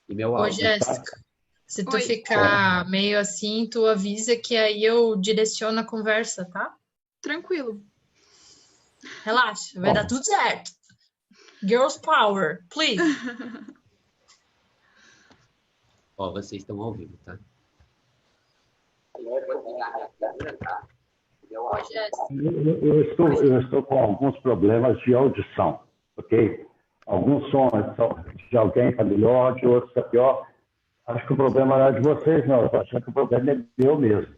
E meu Ô, áudio tá? Jéssica, se tu Oi, ficar meio assim, tu avisa que aí eu direciono a conversa, tá? tranquilo. Relaxa, vai dar Bom, tudo certo. Girls Power, please. ó, vocês estão ao vivo, tá? Ô, Jéssica. Eu estou com alguns problemas de audição, ok? Alguns sons são de alguém está melhor, de outros está pior. Acho que o problema não é de vocês, não. Eu acho que o problema é meu mesmo.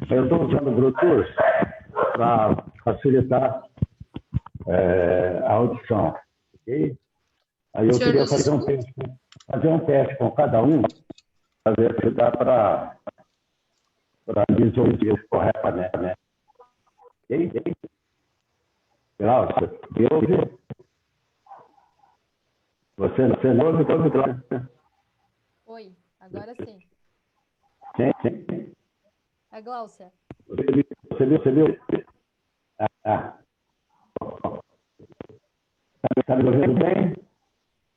Eu estou usando o Bluetooth para facilitar a audição, ok? Aí eu Senhor queria nos escuta? fazer um teste com cada um, para ver se dá para lhes ouvir corretamente, né? Ok? Cláudio, me ouve? Você não ouve, Cláudio? Oi, agora sim. Sim. A Gláucia. Você viu? Está me ouvindo bem?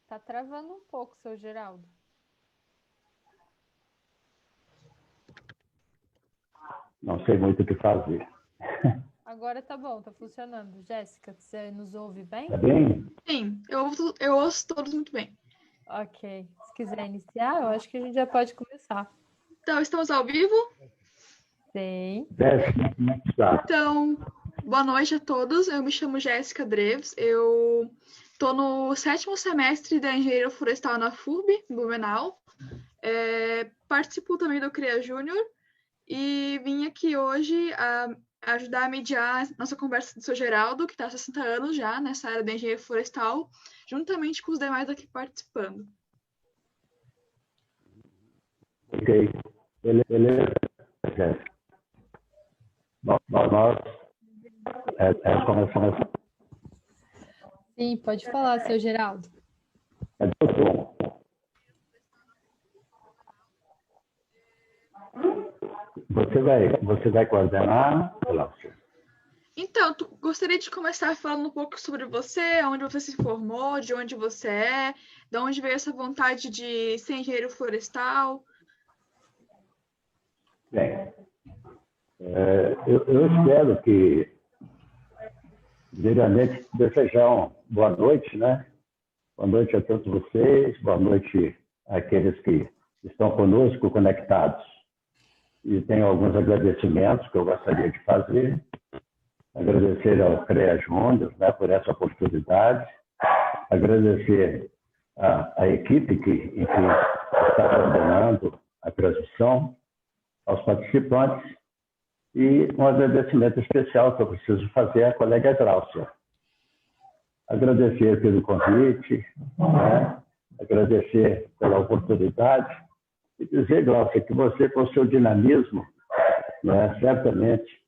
Tá travando um pouco, seu Geraldo. Não sei muito o que fazer. Agora tá bom, tá funcionando. Jéssica, você nos ouve bem? Está bem? Sim, eu ouço todos muito bem. Ok. Se quiser iniciar, eu acho que a gente já pode começar. Então, estamos ao vivo? Sim. Teste, como é que está? Então, boa noite a todos. Eu me chamo Jéssica Dreves. Eu estou no 7º semestre da Engenharia Florestal na FURB, em Blumenau. Participo também do CREA Júnior e vim aqui hoje ajudar a mediar nossa conversa com o seu Geraldo, que está há 60 anos já nessa área da engenharia florestal, juntamente com os demais aqui participando. Ok. Beleza, Jéssica. Nós começamos. Sim, pode falar, seu Geraldo. Cadê o som? Você vai coordenar, Cláudio? Então, gostaria de começar falando um pouco sobre você, onde você se formou, de onde você é, de onde veio essa vontade de ser engenheiro florestal. Bem, eu espero que, primeiramente, desejar uma boa noite, né? Boa noite a todos vocês, boa noite àqueles que estão conosco conectados. E tenho alguns agradecimentos que eu gostaria de fazer. Agradecer ao CREA Júnior, né, por essa oportunidade. Agradecer a equipe que, enfim, está coordenando a transmissão, aos participantes e um agradecimento especial que eu preciso fazer à colega Gláucia. Agradecer pelo convite, né, agradecer pela oportunidade e dizer, Gláucia, que você, com o seu dinamismo, né, certamente,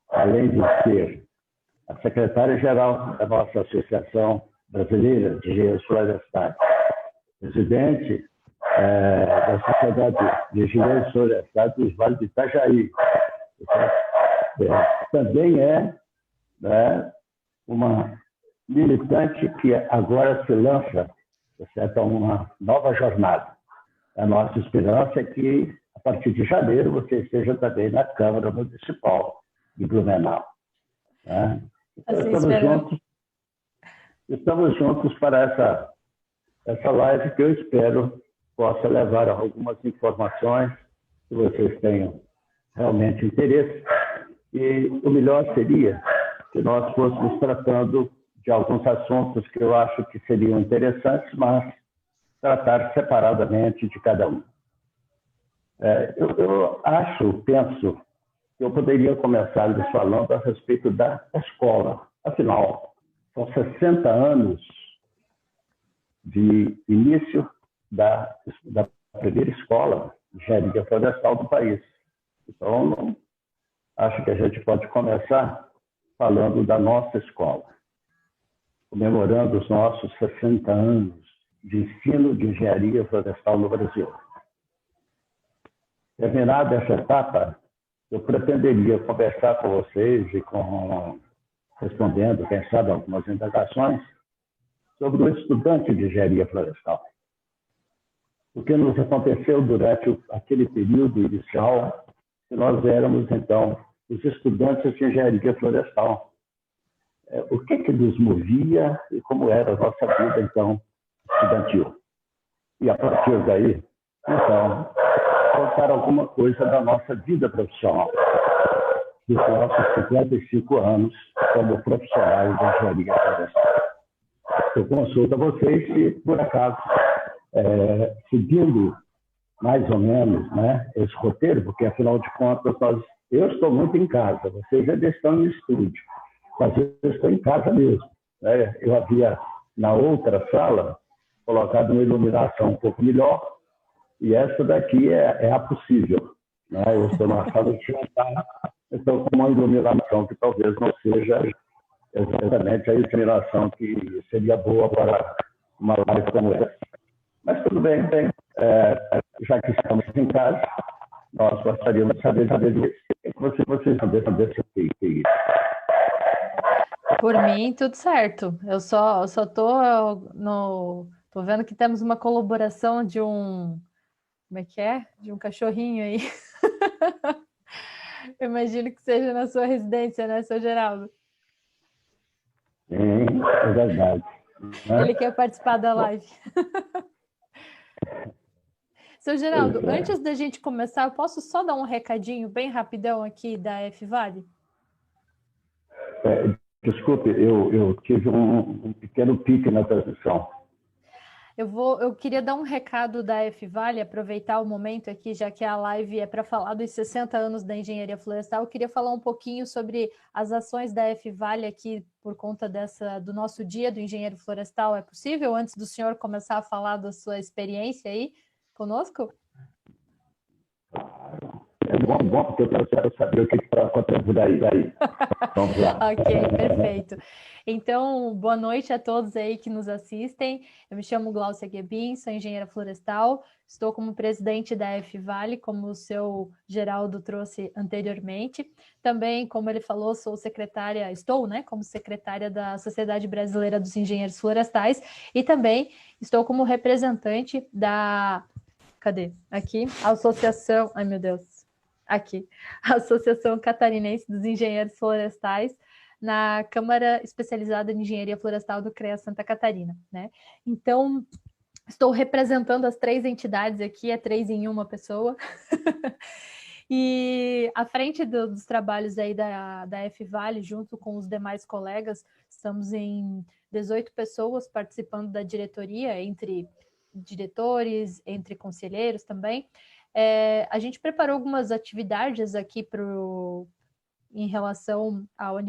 além de ser a secretária-geral da nossa Associação Brasileira de Engenheiros Florestais, presidente da Sociedade de Engenheiros Florestais do Vale do Itajaí, também é, né, uma militante que agora se lança, certo, a uma nova jornada. A nossa esperança é que, a partir de janeiro, você esteja também na Câmara Municipal de Blumenau. Né? Então, Assim estamos juntos para essa live que eu espero possa levar a algumas informações que vocês tenham realmente interesse. E o melhor seria que nós fôssemos tratando de alguns assuntos que eu acho que seriam interessantes, mas tratar separadamente de cada um. Eu penso que eu poderia começar lhes falando a respeito da escola. Afinal, são 60 anos de início da primeira escola de engenharia florestal do país. Então, acho que a gente pode começar falando da nossa escola, comemorando os nossos 60 anos de ensino de engenharia florestal no Brasil. Terminada essa etapa, eu pretenderia conversar com vocês e respondendo, quem sabe, algumas indagações sobre o estudante de engenharia florestal. o que nos aconteceu durante aquele período inicial, que nós éramos, então, os estudantes de engenharia florestal. O que nos movia e como era a nossa vida, então, estudantil. E a partir daí, então, contar alguma coisa da nossa vida profissional, dos nossos 55 anos como profissionais de engenharia florestal. Eu consulto a vocês se, por acaso, seguindo mais ou menos, né, esse roteiro, porque, afinal de contas, eu estou muito em casa, vocês ainda estão em estúdio, mas eu estou em casa mesmo. Né? Eu havia, na outra sala, colocado uma iluminação um pouco melhor, e essa daqui é a possível. Né? Eu estou na sala de jantar, estou com uma iluminação que talvez não seja exatamente a iluminação que seria boa para uma live como essa. Mas tudo bem, já que estamos em casa, nós gostaríamos de saber vocês saber isso. Por mim, tudo certo. Eu só tô vendo que temos uma colaboração de um, como é que é? De um cachorrinho aí. Eu imagino que seja na sua residência, né, seu Geraldo? Sim, é verdade. Ele quer participar da live. Seu Geraldo, antes da gente começar, eu posso só dar um recadinho bem rapidão aqui da F-Vale? Desculpe, eu tive um pequeno pique na transmissão. Eu queria dar um recado da F-Vale, aproveitar o momento aqui, já que a live é para falar dos 60 anos da engenharia florestal. Eu queria falar um pouquinho sobre as ações da F-Vale aqui por conta do nosso dia do engenheiro florestal. É possível, antes do senhor começar a falar da sua experiência aí conosco? É bom, porque eu quero saber o que está acontecendo aí. Vamos lá. Ok, perfeito. Então, boa noite a todos aí que nos assistem. Eu me chamo Glaucia Guebin, sou engenheira florestal, estou como presidente da F-Vale, como o seu Geraldo trouxe anteriormente. Também, como ele falou, estou, né, como secretária da Sociedade Brasileira dos Engenheiros Florestais e também estou como representante da... Cadê? Aqui, a Associação... Ai, meu Deus. Aqui, a Associação Catarinense dos Engenheiros Florestais, na Câmara Especializada em Engenharia Florestal do CREA Santa Catarina, né? Então, estou representando as 3 entidades aqui, é 3 em uma pessoa. E à frente dos trabalhos aí da F-Vale, junto com os demais colegas, estamos em 18 pessoas participando da diretoria, entre diretores, entre conselheiros também. A gente preparou algumas atividades aqui em relação ao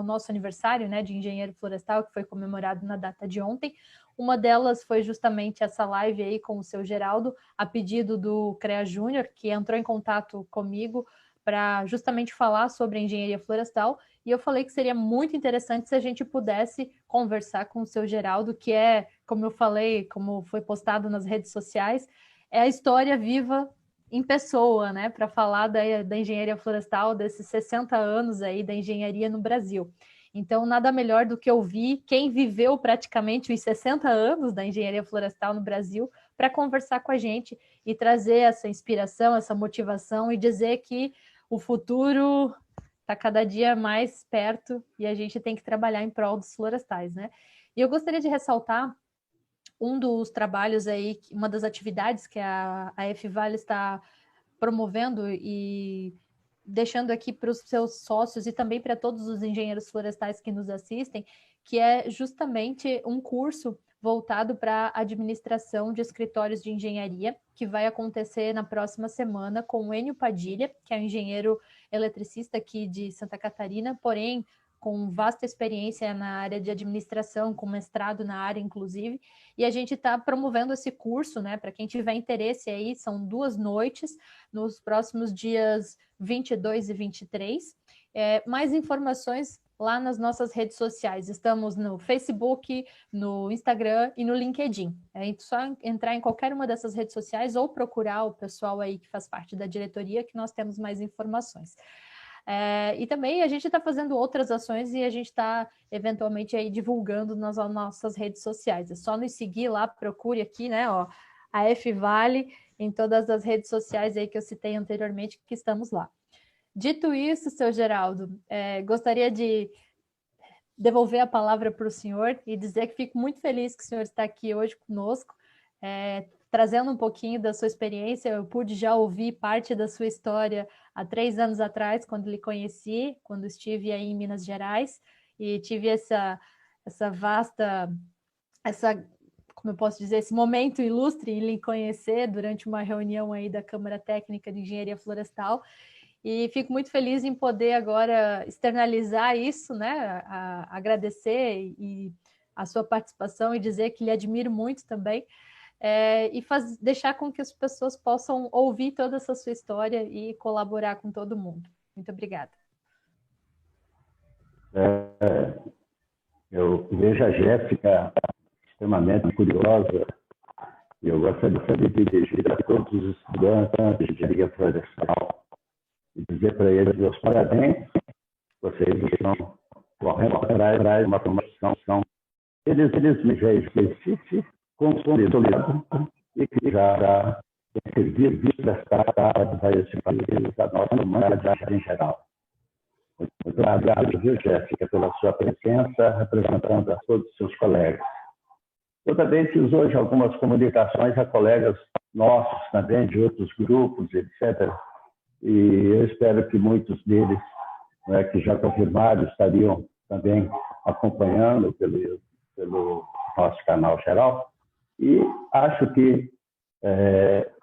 nosso aniversário, né, de engenheiro florestal, que foi comemorado na data de ontem. Uma delas foi justamente essa live aí com o seu Geraldo, a pedido do CREA Júnior, que entrou em contato comigo para justamente falar sobre a engenharia florestal, e eu falei que seria muito interessante se a gente pudesse conversar com o seu Geraldo, que é, como eu falei, como foi postado nas redes sociais, é a história viva em pessoa, né, para falar da engenharia florestal, desses 60 anos aí da engenharia no Brasil. Então, nada melhor do que ouvir quem viveu praticamente os 60 anos da engenharia florestal no Brasil para conversar com a gente e trazer essa inspiração, essa motivação e dizer que o futuro está cada dia mais perto e a gente tem que trabalhar em prol dos florestais, né? E eu gostaria de ressaltar um dos trabalhos aí, uma das atividades que a F-Vale está promovendo e deixando aqui para os seus sócios e também para todos os engenheiros florestais que nos assistem, que é justamente um curso voltado para a administração de escritórios de engenharia, que vai acontecer na próxima semana com o Enio Padilha, que é um engenheiro eletricista aqui de Santa Catarina, porém com vasta experiência na área de administração, com mestrado na área, inclusive, e a gente está promovendo esse curso, né, para quem tiver interesse aí, são 2 noites, nos próximos dias 22 e 23, mais informações lá nas nossas redes sociais, estamos no Facebook, no Instagram e no LinkedIn, é só entrar em qualquer uma dessas redes sociais ou procurar o pessoal aí que faz parte da diretoria, que nós temos mais informações. E também a gente está fazendo outras ações e a gente está eventualmente aí divulgando nas nossas redes sociais. É só nos seguir lá, procure aqui, né, ó, a F-Vale, em todas as redes sociais aí que eu citei anteriormente, que estamos lá. Dito isso, seu Geraldo, gostaria de devolver a palavra para o senhor e dizer que fico muito feliz que o senhor está aqui hoje conosco, trazendo um pouquinho da sua experiência. Eu pude já ouvir parte da sua história há 3 anos atrás, quando lhe conheci, quando estive aí em Minas Gerais, e tive essa vasta, como eu posso dizer, esse momento ilustre em lhe conhecer durante uma reunião aí da Câmara Técnica de Engenharia Florestal. E fico muito feliz em poder agora externalizar isso, né? Agradecer e a sua participação e dizer que lhe admiro muito também, e deixar com que as pessoas possam ouvir toda essa sua história e colaborar com todo mundo. Muito obrigada. Eu vejo a Jéssica extremamente curiosa e eu gostaria de dirigir a todos os estudantes de engenharia florestal e dizer para eles meus parabéns. Vocês estão correndo atrás de uma promoção. Eles me veem que consolidado e que já tem servido prestado para esse país, a nossa humanidade em geral. Muito obrigado, viu, Jéssica, pela sua presença, representando a todos os seus colegas. Eu também fiz hoje algumas comunicações a colegas nossos também, de outros grupos, etc. E eu espero que muitos deles, que já confirmaram, estariam também acompanhando pelo nosso canal geral. E acho que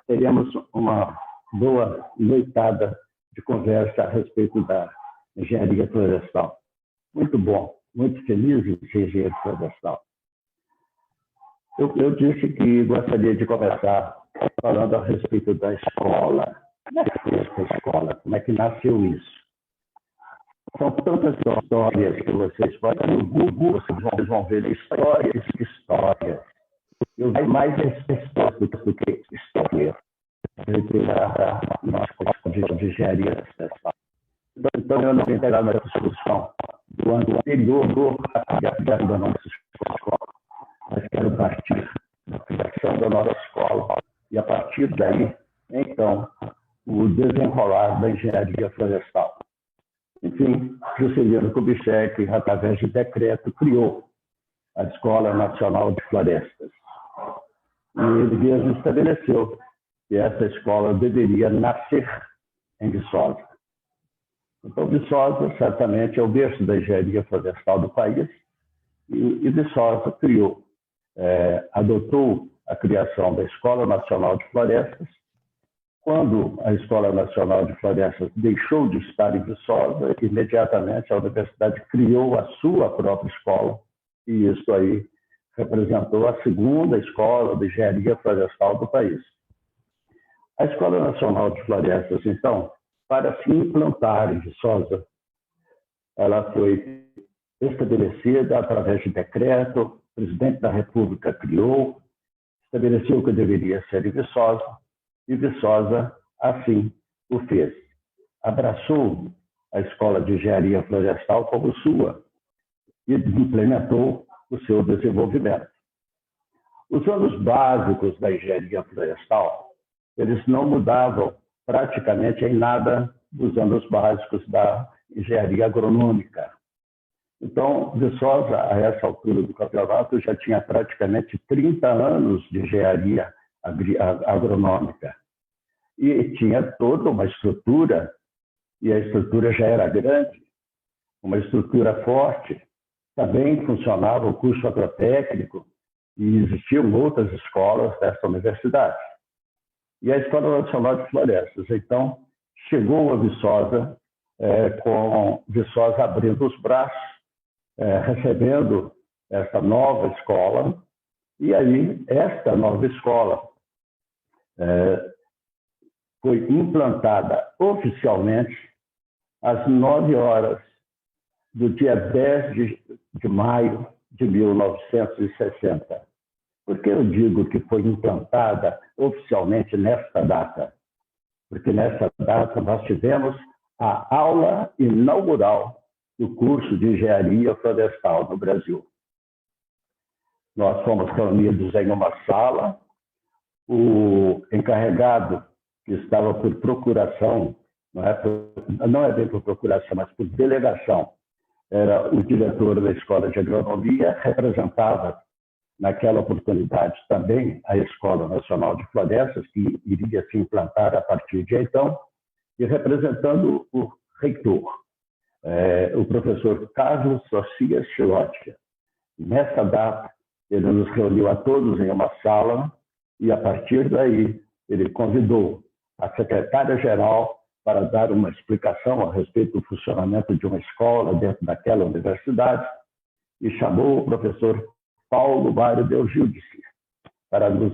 teremos uma boa noitada de conversa a respeito da engenharia florestal. Muito bom, muito feliz em ser engenheiro florestal. Eu disse que gostaria de começar falando a respeito da escola. Como é que foi essa escola? Como é que nasceu isso? São tantas histórias que vocês podem no Google, vocês vão ver histórias e histórias. Eu vi mais histórias do que história. Nossa curso de engenharia florestal. Então, eu não vou entrar na discussão do ano anterior da nossa escola. Mas quero partir da criação da nossa escola e, a partir daí, então, o desenrolar da engenharia florestal. Enfim, Juscelino Kubitschek, através de decreto, criou a Escola Nacional de Florestas. E ele mesmo estabeleceu que essa escola deveria nascer em Viçosa. Então, Viçosa, certamente, é o berço da engenharia florestal do país, e Viçosa criou, adotou a criação da Escola Nacional de Florestas. Quando a Escola Nacional de Florestas deixou de estar em Viçosa, imediatamente a universidade criou a sua própria escola, e isso aí representou a segunda escola de engenharia florestal do país. A Escola Nacional de Florestas, então, para se implantar em Viçosa, ela foi estabelecida através de decreto, o presidente da República criou, estabeleceu que deveria ser em Viçosa, e Viçosa, assim, o fez. Abraçou a Escola de Engenharia Florestal como sua e implementou o seu desenvolvimento. Os anos básicos da engenharia florestal, eles não mudavam praticamente em nada dos anos básicos da engenharia agronômica. Então, Viçosa, a essa altura do campeonato, já tinha praticamente 30 anos de engenharia agronômica. E tinha toda uma estrutura, e a estrutura já era grande, uma estrutura forte. Também funcionava o curso agrotécnico e existiam outras escolas dessa universidade. E a Escola Nacional de Florestas, então, chegou a Viçosa, com Viçosa abrindo os braços, recebendo essa nova escola, e aí esta nova escola foi implantada oficialmente às 9 horas do dia 10 de maio de 1960. Por que eu digo que foi implantada oficialmente nesta data? Porque nessa data nós tivemos a aula inaugural do curso de Engenharia Florestal no Brasil. Nós fomos reunidos em uma sala, o encarregado que estava por procuração, não é bem por procuração, mas por delegação, era o diretor da Escola de Agronomia, representava naquela oportunidade também a Escola Nacional de Florestas, que iria se implantar a partir de então, e representando o reitor, o professor Carlos Socias Chilotti. Nessa data, ele nos reuniu a todos em uma sala e, a partir daí, ele convidou a secretária-geral para dar uma explicação a respeito do funcionamento de uma escola dentro daquela universidade e chamou o professor Paulo Mário Delgildice para nos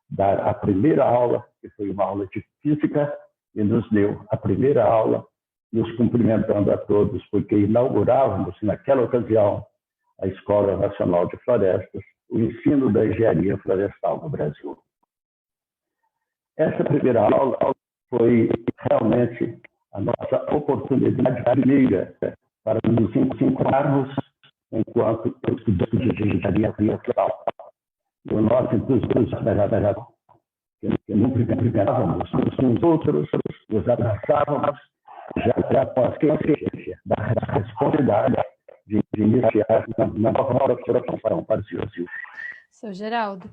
dar a primeira aula, que foi uma aula de física, e nos deu a primeira aula, nos cumprimentando a todos, porque inaugurávamos, naquela ocasião, a Escola Nacional de Florestas, o ensino da engenharia florestal no Brasil. Essa primeira aula foi realmente a nossa oportunidade primeira para nos encontrarmos enquanto estudantes de engenharia florestal. E o nosso entusiasmo era que não cumprimentávamos uns com os outros, nos abraçávamos, já com a consciência da responsabilidade de iniciar uma nova profissão para o Brasil. Seu Geraldo,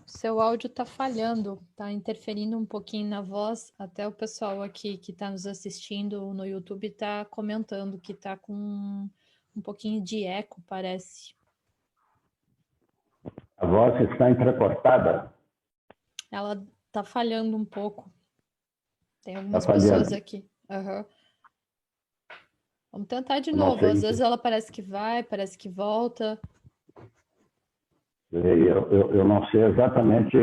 seu áudio está falhando, está interferindo um pouquinho na voz, até o pessoal aqui que está nos assistindo no YouTube está comentando que está com um pouquinho de eco, parece. A voz está entrecortada? Ela está falhando um pouco. Tem algumas pessoas aqui. Uhum. Vamos tentar de novo. Às vezes ela parece que vai, parece que volta. Eu não sei exatamente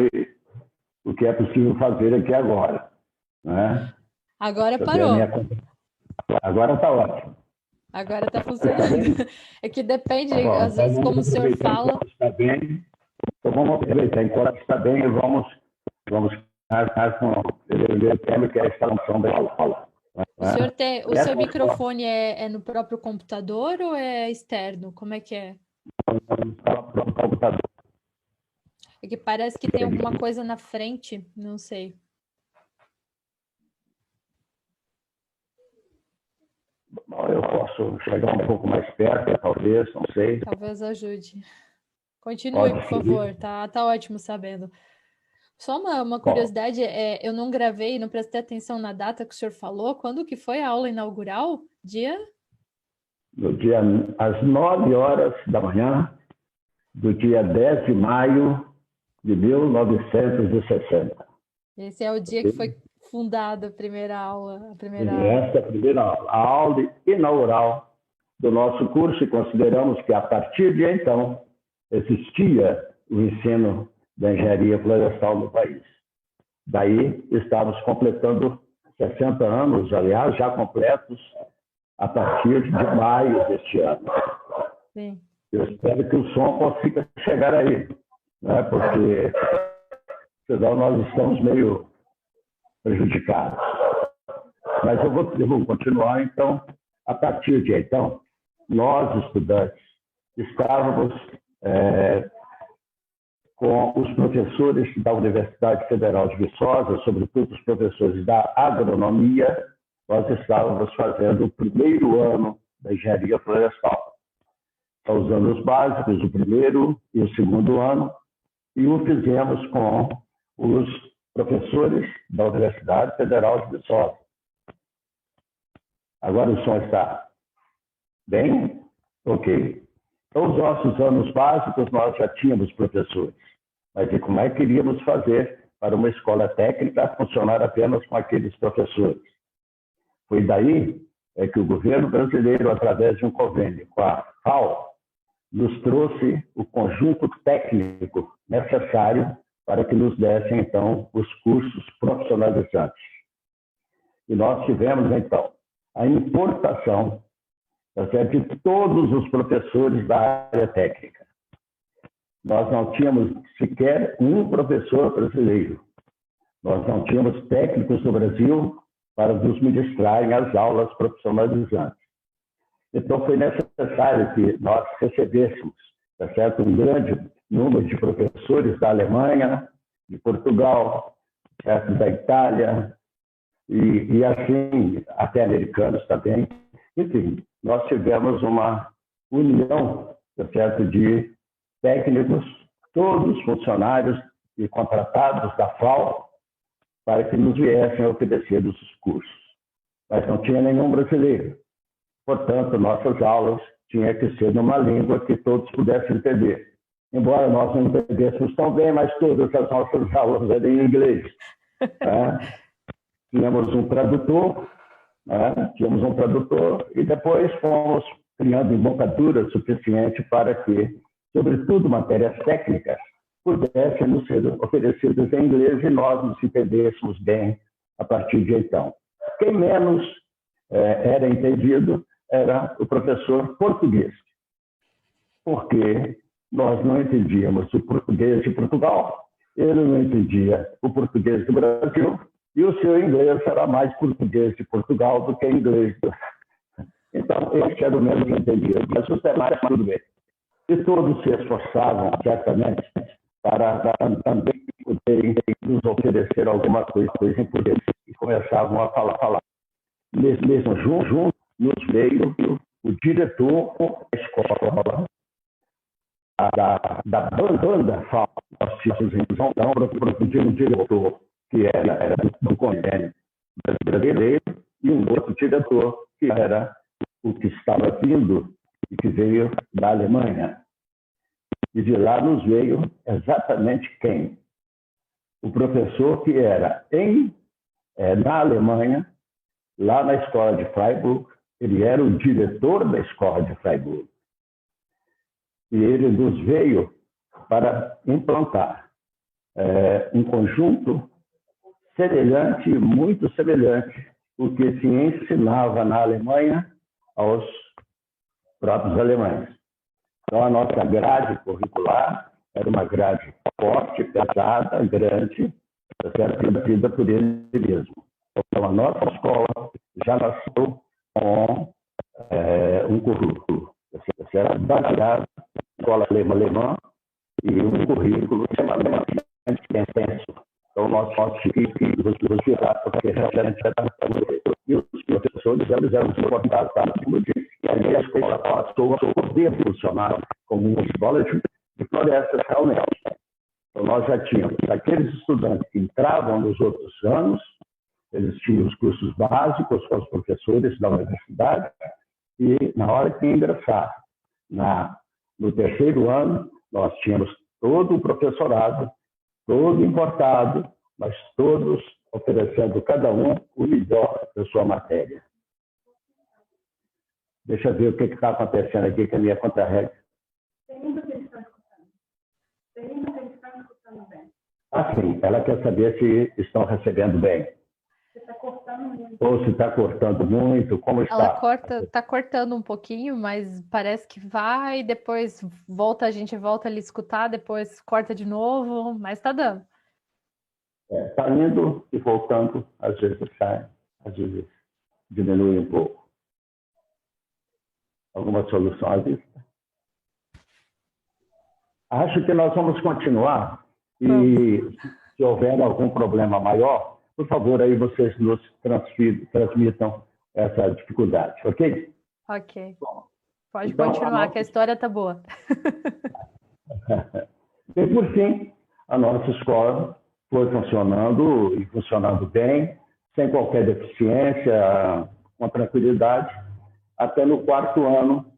o que é possível fazer aqui agora, né? Agora parou. Agora está ótimo. Agora está funcionando. É que depende, às vezes, como o senhor fala. Está bem. Então vamos aproveitar. Enquanto está bem, vamos ficar com o tema que é a instalação da aula. O seu microfone é no próprio computador ou é externo? Como é que é? No próprio computador. É que parece que tem alguma coisa na frente, não sei. Eu posso chegar um pouco mais perto, talvez, não sei. Talvez ajude. Continue, por favor. Tá ótimo sabendo. Só uma curiosidade, eu não gravei, não prestei atenção na data que o senhor falou. Quando que foi a aula inaugural? No dia, às 9 horas da manhã, do dia 10 de maio de 1960. Esse é o dia que foi fundada a primeira aula. Essa é a primeira aula. A aula inaugural do nosso curso, e consideramos que, a partir de então, existia o ensino da engenharia florestal no país. Daí, estamos completando 60 anos, aliás, já completos, a partir de maio deste ano. Sim. Eu espero que o som consiga chegar aí, né? Porque senão nós estamos meio prejudicados. Mas eu vou continuar, então. A partir de então, nós, estudantes, estávamos com os professores da Universidade Federal de Viçosa, sobretudo os professores da agronomia, nós estávamos fazendo o primeiro ano da engenharia florestal. Então, os anos básicos, o primeiro e o segundo ano, e o fizemos com os professores da Universidade Federal de Viçosa. Agora o som está bem? Ok. Então, os nossos anos básicos, nós já tínhamos professores. Mas e como é que iríamos fazer para uma escola técnica funcionar apenas com aqueles professores? Foi daí que o governo brasileiro, através de um convênio com a FAO, nos trouxe o conjunto técnico necessário para que nos dessem, então, os cursos profissionalizantes. E nós tivemos, então, a importação de todos os professores da área técnica. Nós não tínhamos sequer um professor brasileiro. Nós não tínhamos técnicos no Brasil para nos ministrarem as aulas profissionalizantes. Então, foi necessário que nós recebêssemos, tá certo, um grande número de professores da Alemanha, de Portugal, certo? Da Itália, e assim, até americanos também. Enfim, nós tivemos uma união, certo? De técnicos, todos funcionários e contratados da FAO, para que nos viessem oferecer os cursos. Mas não tinha nenhum brasileiro. Portanto, nossas aulas tinham que ser numa língua que todos pudessem entender. Embora nós não entendêssemos tão bem, mas todas as nossas aulas eram em inglês. Tínhamos um tradutor, e depois fomos criando embocadura suficiente para que, sobretudo matérias técnicas, pudessem nos ser oferecidas em inglês e nós nos entendêssemos bem a partir de então. Quem menos era entendido era o professor português, porque nós não entendíamos o português de Portugal, ele não entendia o português do Brasil, e o seu inglês era mais português de Portugal do que inglês. Então, esse era o menos entendido, mas os demais, tudo bem. E todos se esforçavam, certamente, para também poderem nos oferecer alguma coisa em português. E começavam a falar. Mesmo junto, nos veio o diretor da escola, da banda FAO. Nós tínhamos, então, um diretor que era do convênio brasileiro e um outro diretor que era o que estava vindo e que veio da Alemanha. E de lá nos veio exatamente quem? O professor que era na Alemanha, lá na escola de Freiburg, ele era o diretor da escola de Freiburg. E ele nos veio para implantar um conjunto semelhante, muito semelhante, o que se ensinava na Alemanha aos próprios alemães. Então, a nossa grade curricular era uma grade forte, pesada, grande, feita por ele mesmo. Então, a nossa escola já nasceu com um currículo. Você era baseado na escola alemã e um currículo extremamente intenso. Então, nós tivemos que virar, porque realmente e os professores eram suportados, como disse, e aí a escola passou a poder funcionar como uma escola de florestas realmente. Então, nós já tínhamos aqueles estudantes que entravam nos outros anos, eles tinham os cursos básicos com os professores da universidade, e na hora que ingressar no terceiro ano, nós tínhamos todo o professorado, todo importado, mas todos oferecendo cada um o melhor da sua matéria. Deixa eu ver o que está acontecendo aqui com a minha contra-regra. Pergunta se eles estão escutando. Pergunta se eles estão escutando bem. Ah, sim. Ela quer saber se estão recebendo bem. Você está cortando muito. Ou se está cortando muito, como está? Ela está cortando um pouquinho, mas parece que vai, depois a gente volta ali a escutar, depois corta de novo, mas está dando. Está indo e voltando, às vezes sai, às vezes diminui um pouco. Alguma solução à vista? Acho que nós vamos continuar e se houver algum problema maior, por favor, aí vocês nos transmitam essa dificuldade, ok? Ok. Bom, pode então, continuar, que a história está boa. E, por fim, a nossa escola foi funcionando e funcionando bem, sem qualquer deficiência, com tranquilidade. Até no quarto ano,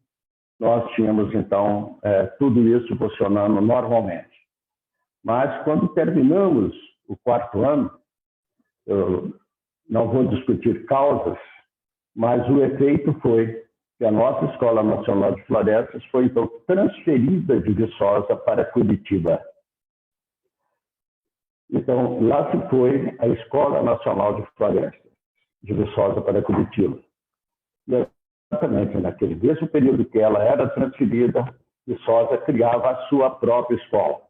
nós tínhamos, então, tudo isso funcionando normalmente. Mas, quando terminamos o quarto ano, eu não vou discutir causas, mas o efeito foi que a nossa Escola Nacional de Florestas foi, então, transferida de Viçosa para Curitiba. Então, lá se foi a Escola Nacional de Florestas, de Viçosa para Curitiba. E exatamente naquele mesmo período que ela era transferida, Viçosa criava a sua própria escola.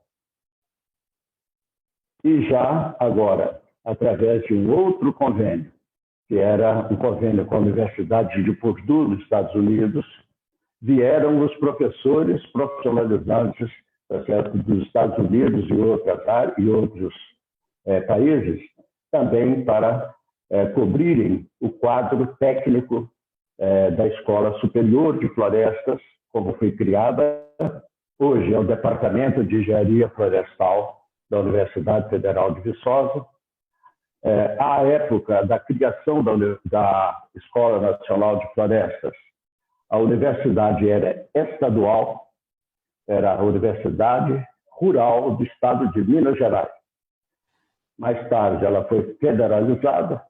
E já agora, através de um outro convênio, que era um convênio com a Universidade de Purdue, nos Estados Unidos, vieram os professores profissionalizantes, tá certo, dos Estados Unidos e outros países, também para cobrirem o quadro técnico da Escola Superior de Florestas, como foi criada. Hoje é o Departamento de Engenharia Florestal da Universidade Federal de Viçosa. À época da criação da Escola Nacional de Florestas, a universidade era estadual, era a Universidade Rural do Estado de Minas Gerais. Mais tarde, ela foi federalizada.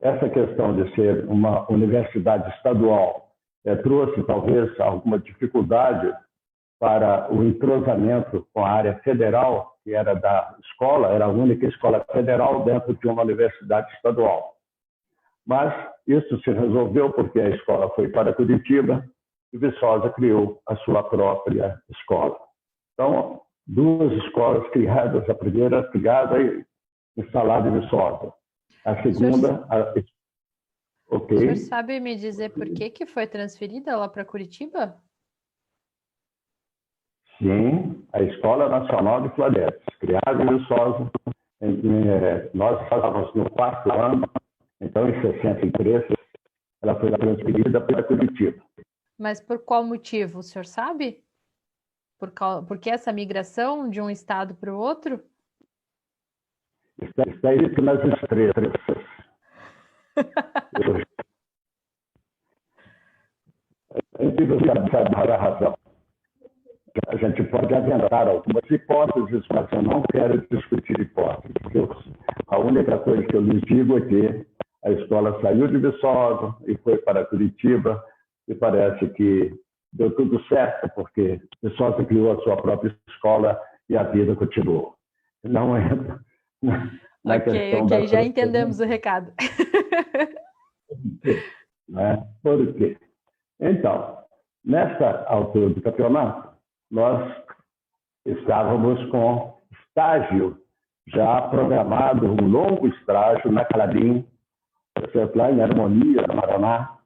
Essa questão de ser uma universidade estadual trouxe, talvez, alguma dificuldade para o entrosamento com a área federal, que era da escola, era a única escola federal dentro de uma universidade estadual. Mas isso se resolveu porque a escola foi para Curitiba e Viçosa criou a sua própria escola. Então, duas escolas criadas, a primeira criada e instalada em Viçosa. A segunda... O senhor sabe me dizer por que foi transferida lá para Curitiba? Sim, a Escola Nacional de Florestas, criada em Viçosa. Nós estávamos no 4º ano, então em 63, ela foi transferida para Curitiba. Mas por qual motivo, o senhor sabe? Por que essa migração de um estado para o outro? Está escrito nas estrelas. Sabe a razão. A gente pode aventar algumas hipóteses, mas eu não quero discutir hipóteses. A única coisa que eu lhes digo é que a escola saiu de Viçosa e foi para Curitiba, e parece que deu tudo certo, porque Viçosa criou a sua própria escola e a vida continuou. Não é na questão da... já entendemos o recado. Por quê? Então, nessa altura do campeonato, nós estávamos com estágio já programado, um longo estágio na Clabin, lá em Harmonia, no Paraná,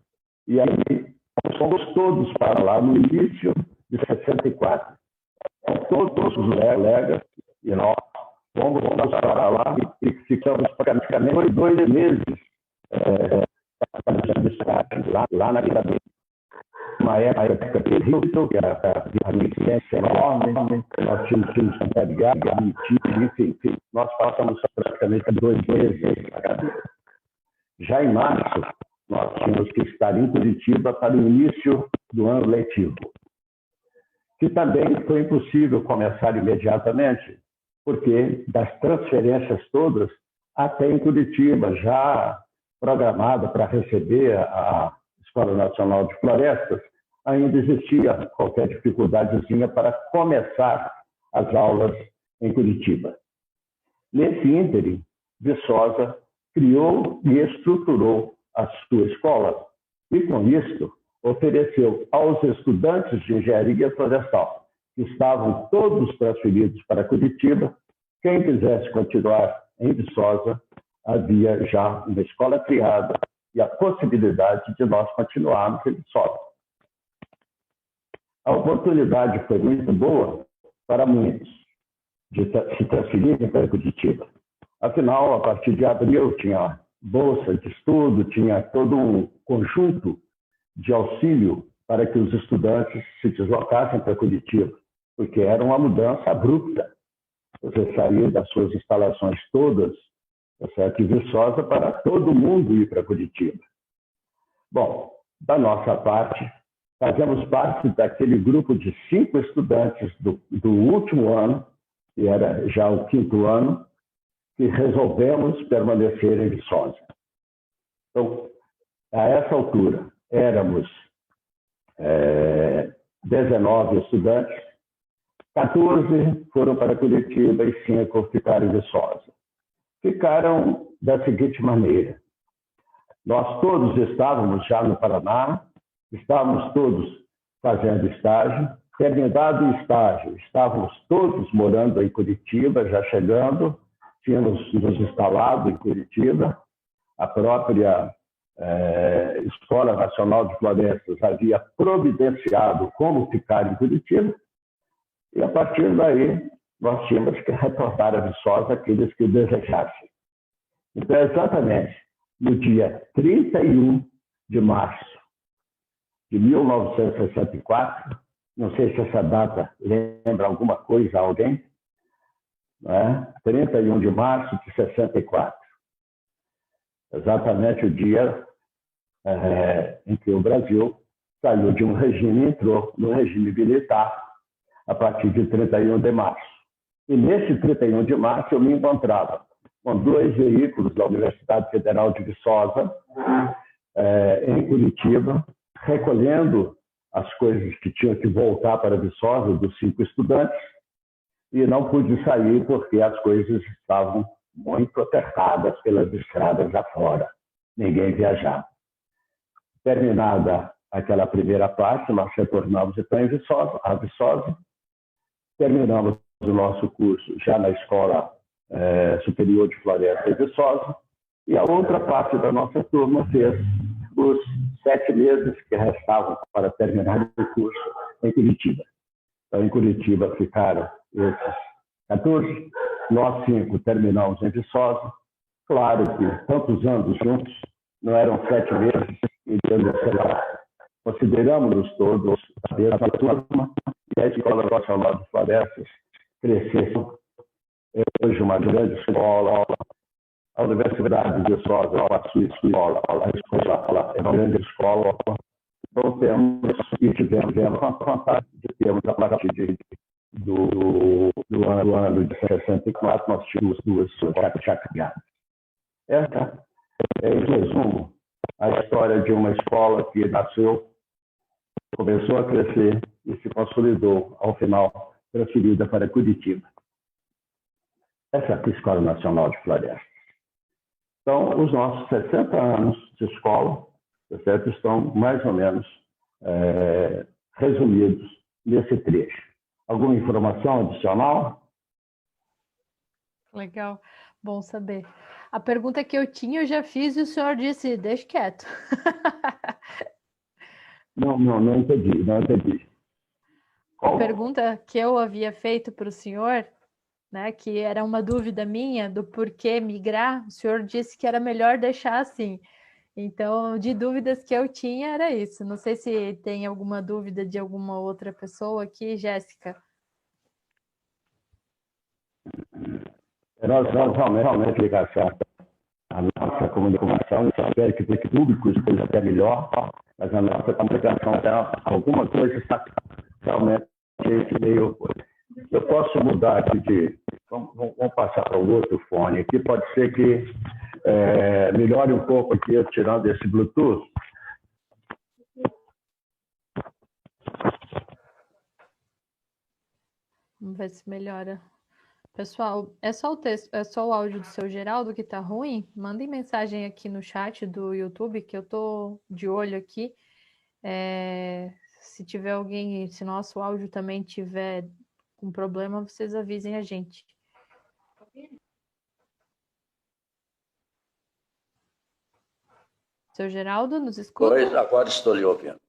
e aí fomos todos para lá no início de 64. Todos os colegas e nós fomos para lá e ficamos praticamente 2 meses lá na Clabin. Uma época terrível, que era a licença enorme, nós tínhamos que pegar, enfim, nós passamos praticamente 2 meses na cadeira. Já em março, nós tínhamos que estar em Curitiba para o início do ano letivo, que também foi impossível começar imediatamente, porque das transferências todas, até em Curitiba, já programada para receber a Escola Nacional de Florestas, ainda existia qualquer dificuldadezinha para começar as aulas em Curitiba. Nesse ínterim, Viçosa criou e estruturou a sua escola e, com isto, ofereceu aos estudantes de engenharia florestal, que estavam todos transferidos para Curitiba, quem quisesse continuar em Viçosa, havia já uma escola criada e a possibilidade de nós continuarmos em Viçosa. A oportunidade foi muito boa para muitos de se transferirem para Curitiba. Afinal, a partir de abril, tinha bolsa de estudo, tinha todo um conjunto de auxílio para que os estudantes se deslocassem para Curitiba, porque era uma mudança abrupta. Você saiu das suas instalações todas, de Viçosa, para todo mundo ir para Curitiba. Bom, da nossa parte, fazemos parte daquele grupo de 5 estudantes do último ano, que era já o 5º ano, que resolvemos permanecer em Viçosa. Então, a essa altura, éramos 19 estudantes, 14 foram para Curitiba e 5 ficaram em Viçosa. Ficaram da seguinte maneira: nós todos estávamos já no Paraná, estávamos todos fazendo estágio, terminado o estágio, estávamos todos morando em Curitiba, já chegando, tínhamos nos instalado em Curitiba, a própria Escola Nacional de Florestas havia providenciado como ficar em Curitiba, e a partir daí nós tínhamos que retornar a Viçosa aqueles que o desejassem. Então, exatamente no dia 31 de março de 1964, não sei se essa data lembra alguma coisa a alguém, né? 31 de março de 64. Exatamente o dia em que o Brasil saiu de um regime e entrou no regime militar a partir de 31 de março. E nesse 31 de março eu me encontrava com 2 veículos da Universidade Federal de Viçosa, em Curitiba, recolhendo as coisas que tinham que voltar para Viçosa, dos 5 estudantes, e não pude sair porque as coisas estavam muito apertadas pelas estradas afora. Ninguém viajava. Terminada aquela primeira parte, nós retornamos então a Viçosa, terminamos o nosso curso já na Escola Superior de Floresta e Viçosa, e a outra parte da nossa turma fez os 7 meses que restavam para terminar o curso em Curitiba. Então, em Curitiba ficaram esses 14, nós 5 terminamos em Viçosa. Claro que tantos anos juntos, não eram 7 meses e dando separado. Consideramos-nos todos a mesma turma e a Escola Nacional de Florestas cresceu. Hoje uma grande escola, a Universidade de Viçosa, a sua escola, a escola é uma grande escola. Então temos e tivemos a vontade de termos a partir do ano de 64, nós tínhamos 2 chacriadas. Essa é, em resumo, a história de uma escola que nasceu, começou a crescer e se consolidou, ao final, transferida para Curitiba. Essa é a Escola Nacional de Florestas. Então, os nossos 60 anos de escola, certo, estão mais ou menos resumidos nesse trecho. Alguma informação adicional? Legal, bom saber. A pergunta que eu tinha eu já fiz e o senhor disse, deixa quieto. Não entendi. A pergunta que eu havia feito para o senhor, né, que era uma dúvida minha do porquê migrar, o senhor disse que era melhor deixar assim. Então, de dúvidas que eu tinha era isso. Não sei se tem alguma dúvida de alguma outra pessoa aqui, Jéssica. Nós vamos realmente ligar a nossa comunicação, espero que fique público, esteja até melhor, mas a nossa comunicação alguma coisa está realmente meio... Eu posso mudar aqui vamos passar para o outro fone aqui, pode ser que melhore um pouco aqui, eu tirando esse Bluetooth. Vamos ver se melhora. Pessoal, é só o texto, é só o áudio do seu Geraldo que tá ruim? Mandem mensagem aqui no chat do YouTube, que eu tô de olho aqui. Se tiver alguém, se nosso áudio também tiver com problema, vocês avisem a gente. Seu Geraldo, nos escuta? Pois, agora estou lhe ouvindo.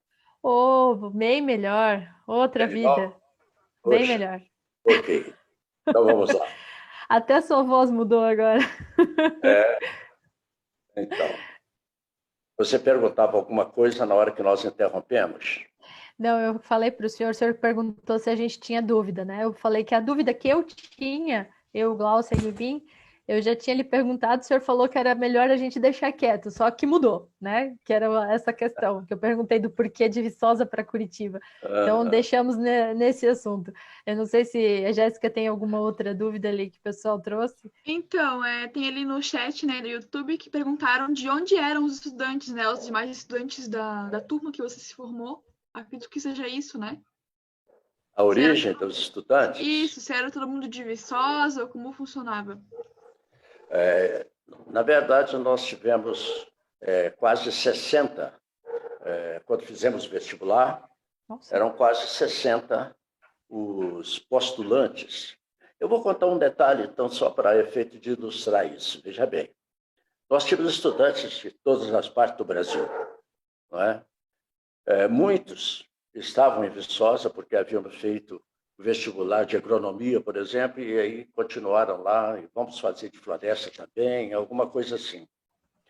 Bem melhor. Outra vida. Bem melhor. Ok. Então vamos lá. Até sua voz mudou agora. Então, você perguntava alguma coisa na hora que nós interrompemos? Não, eu falei para o senhor perguntou se a gente tinha dúvida, né? Eu falei que a dúvida que eu tinha, eu, Glaucia e Yubin, eu já tinha lhe perguntado, o senhor falou que era melhor a gente deixar quieto, só que mudou, né? Que era essa questão, que eu perguntei do porquê de Viçosa para Curitiba. Então, deixamos nesse assunto. Eu não sei se a Jéssica tem alguma outra dúvida ali que o pessoal trouxe. Então, tem ali no chat, né, do YouTube, que perguntaram de onde eram os estudantes, né? Os demais estudantes da turma que você se formou. Acredito que seja isso, né? A origem dos estudantes? Isso, se era todo mundo de Viçosa ou como funcionava? Na verdade, nós tivemos quase 60, quando fizemos o vestibular, Nossa. Eram quase 60 os postulantes. Eu vou contar um detalhe, então, só para efeito de ilustrar isso. Veja bem, nós tínhamos estudantes de todas as partes do Brasil, não é? Muitos estavam em Viçosa porque havíamos feito vestibular de agronomia, por exemplo, e aí continuaram lá, e vamos fazer de floresta também, alguma coisa assim.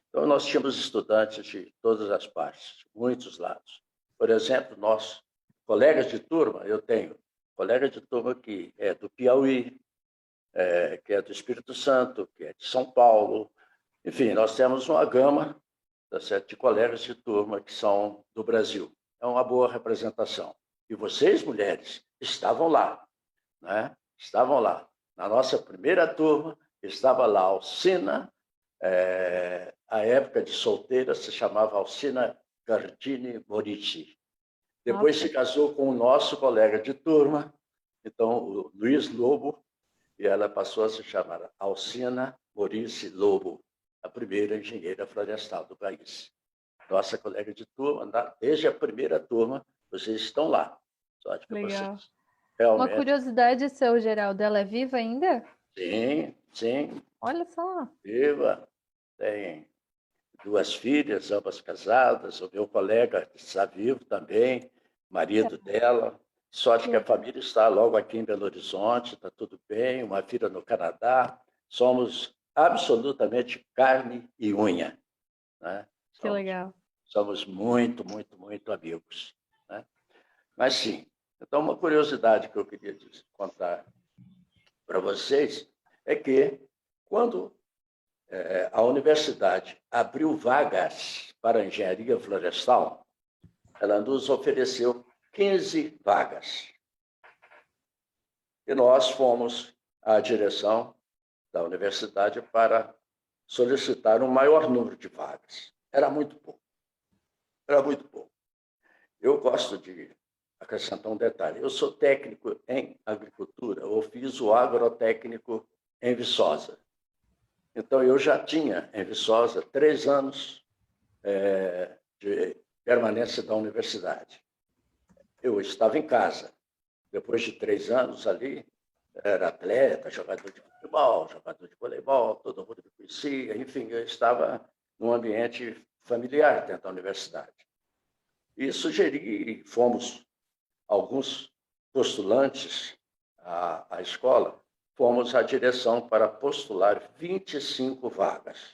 Então, nós tínhamos estudantes de todas as partes, de muitos lados. Por exemplo, nós, colegas de turma, eu tenho colega de turma que é do Piauí, que é do Espírito Santo, que é de São Paulo. Enfim, nós temos uma gama, tá certo, de colegas de turma que são do Brasil. É uma boa representação. E vocês, mulheres, estavam lá, né? Estavam lá. Na nossa primeira turma, estava lá a Alcina, a época de solteira se chamava Alcina Gardini Morici. Depois se casou com o nosso colega de turma, então, o Luiz Lobo, e ela passou a se chamar Alcina Morici Lobo, a primeira engenheira florestal do país. Nossa colega de turma, desde a primeira turma, vocês estão lá. Sorte para Legal. vocês. Realmente. Uma curiosidade, seu Geraldo, ela é viva ainda? Sim, sim. Olha só. Viva. Tem 2 filhas, ambas casadas. O meu colega está vivo também, marido dela. Sorte que a família está logo aqui em Belo Horizonte, está tudo bem. Uma filha no Canadá. Somos absolutamente carne e unha, né? Que legal. Somos muito, muito, muito amigos, né? Mas sim, então uma curiosidade que eu queria contar para vocês é que quando a universidade abriu vagas para a engenharia florestal, ela nos ofereceu 15 vagas. E nós fomos à direção da universidade para solicitar um maior número de vagas. Era muito pouco. Era muito pouco. Eu gosto de acrescentar um detalhe. Eu sou técnico em agricultura. Eu fiz o agrotécnico em Viçosa. Então, eu já tinha em Viçosa 3 anos de permanência da universidade. Eu estava em casa. Depois de 3 anos ali, era atleta, jogador de futebol, jogador de voleibol, todo mundo me conhecia. Enfim, eu estava num ambiente familiar dentro da universidade. E sugeri, fomos alguns postulantes à escola, fomos à direção para postular 25 vagas,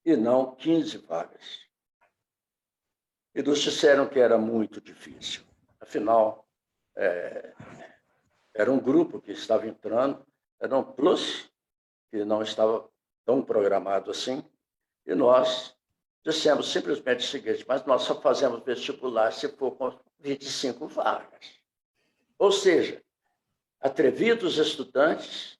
e não 15 vagas. E nos disseram que era muito difícil. Afinal, era um grupo que estava entrando, era um plus, que não estava tão programado assim, e nós dissemos simplesmente o seguinte: mas nós só fazemos vestibular se for com 25 vagas. Ou seja, atrevidos estudantes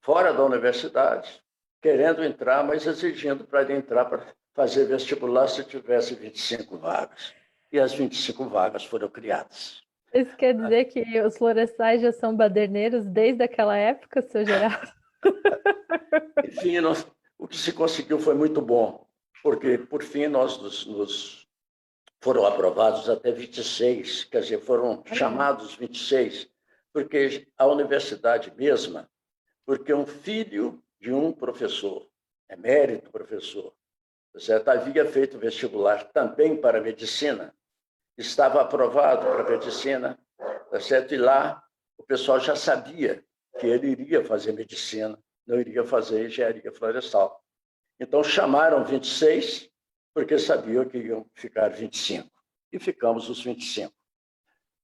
fora da universidade, querendo entrar, mas exigindo para entrar para fazer vestibular se tivesse 25 vagas. E as 25 vagas foram criadas. Isso quer dizer que os florestais já são baderneiros desde aquela época, seu Geraldo? Enfim, o que se conseguiu foi muito bom, porque, por fim, nós foram aprovados até 26, quer dizer, foram chamados 26, porque a universidade mesma, porque um filho de um professor, emérito professor, certo? Havia feito vestibular também para medicina, estava aprovado para medicina, certo? E lá o pessoal já sabia que ele iria fazer medicina, não iria fazer engenharia florestal. Então chamaram 26, porque sabiam que iam ficar 25. E ficamos os 25.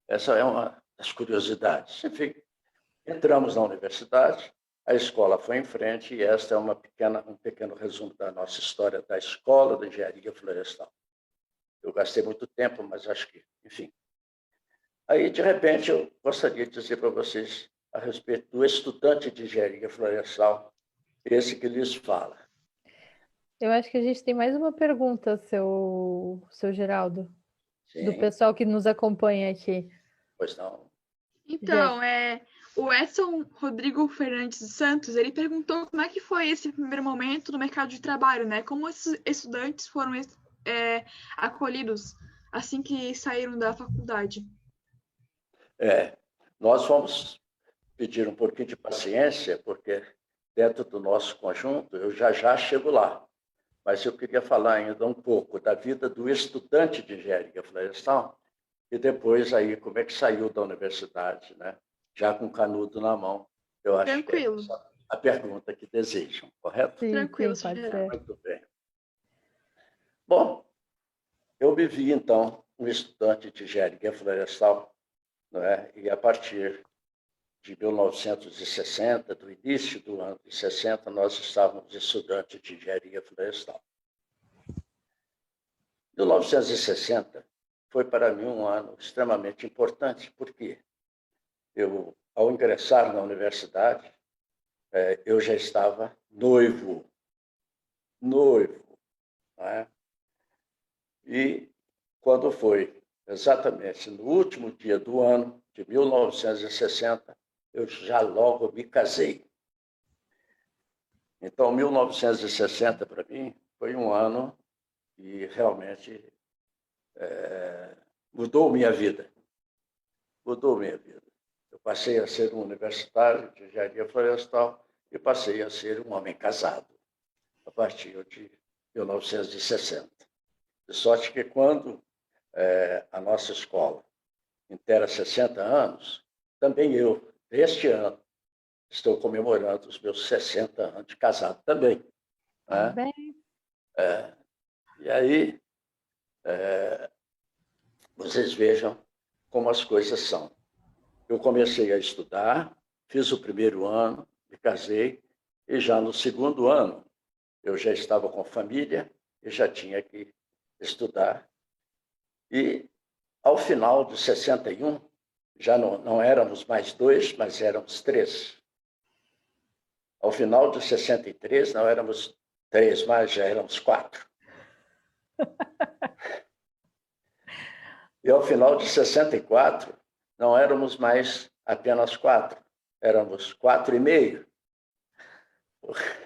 Essa é uma das curiosidades. Enfim, entramos na universidade, a escola foi em frente, e esta é um pequeno resumo da nossa história da Escola de Engenharia Florestal. Eu gastei muito tempo, mas acho que, enfim. Aí, de repente, eu gostaria de dizer para vocês a respeito do estudante de engenharia florestal, esse que lhes fala. Eu acho que a gente tem mais uma pergunta, seu Geraldo, Sim. do pessoal que nos acompanha aqui. Pois não. Então, o Edson Rodrigo Fernandes dos Santos, ele perguntou como é que foi esse primeiro momento no mercado de trabalho, né? Como esses estudantes foram acolhidos assim que saíram da faculdade. Nós vamos pedir um pouquinho de paciência, porque dentro do nosso conjunto, eu já chego lá. Mas eu queria falar ainda um pouco da vida do estudante de engenharia florestal, e depois aí como é que saiu da universidade, né? Já com canudo na mão. Eu acho Tranquilo. que é essa a pergunta que desejam, correto? Sim, Tranquilo, sim, pode senhor. ser. Muito bem. Bom, eu me vi, então, um estudante de engenharia florestal, não é? E a partir de 1960, do início do ano de 60, nós estávamos estudantes de engenharia florestal. 1960 foi para mim um ano extremamente importante, porque eu, ao ingressar na universidade, eu já estava noivo, não é? E quando foi exatamente no último dia do ano de 1960, eu já logo me casei. Então, 1960 para mim foi um ano que realmente mudou minha vida. Mudou minha vida. Eu passei a ser um universitário de engenharia florestal e passei a ser um homem casado a partir de 1960. De sorte que quando a nossa escola inteira 60 anos, também eu, este ano, estou comemorando os meus 60 anos de casado também. Né? Bem, E aí, vocês vejam como as coisas são. Eu comecei a estudar, fiz o primeiro ano, me casei, e já no segundo ano eu já estava com família e já tinha que estudar. E ao final de 61, já não éramos mais 2, mas éramos 3. Ao final de 63, não éramos 3, mas já éramos 4. E ao final de 64, não éramos mais apenas 4, éramos 4,5.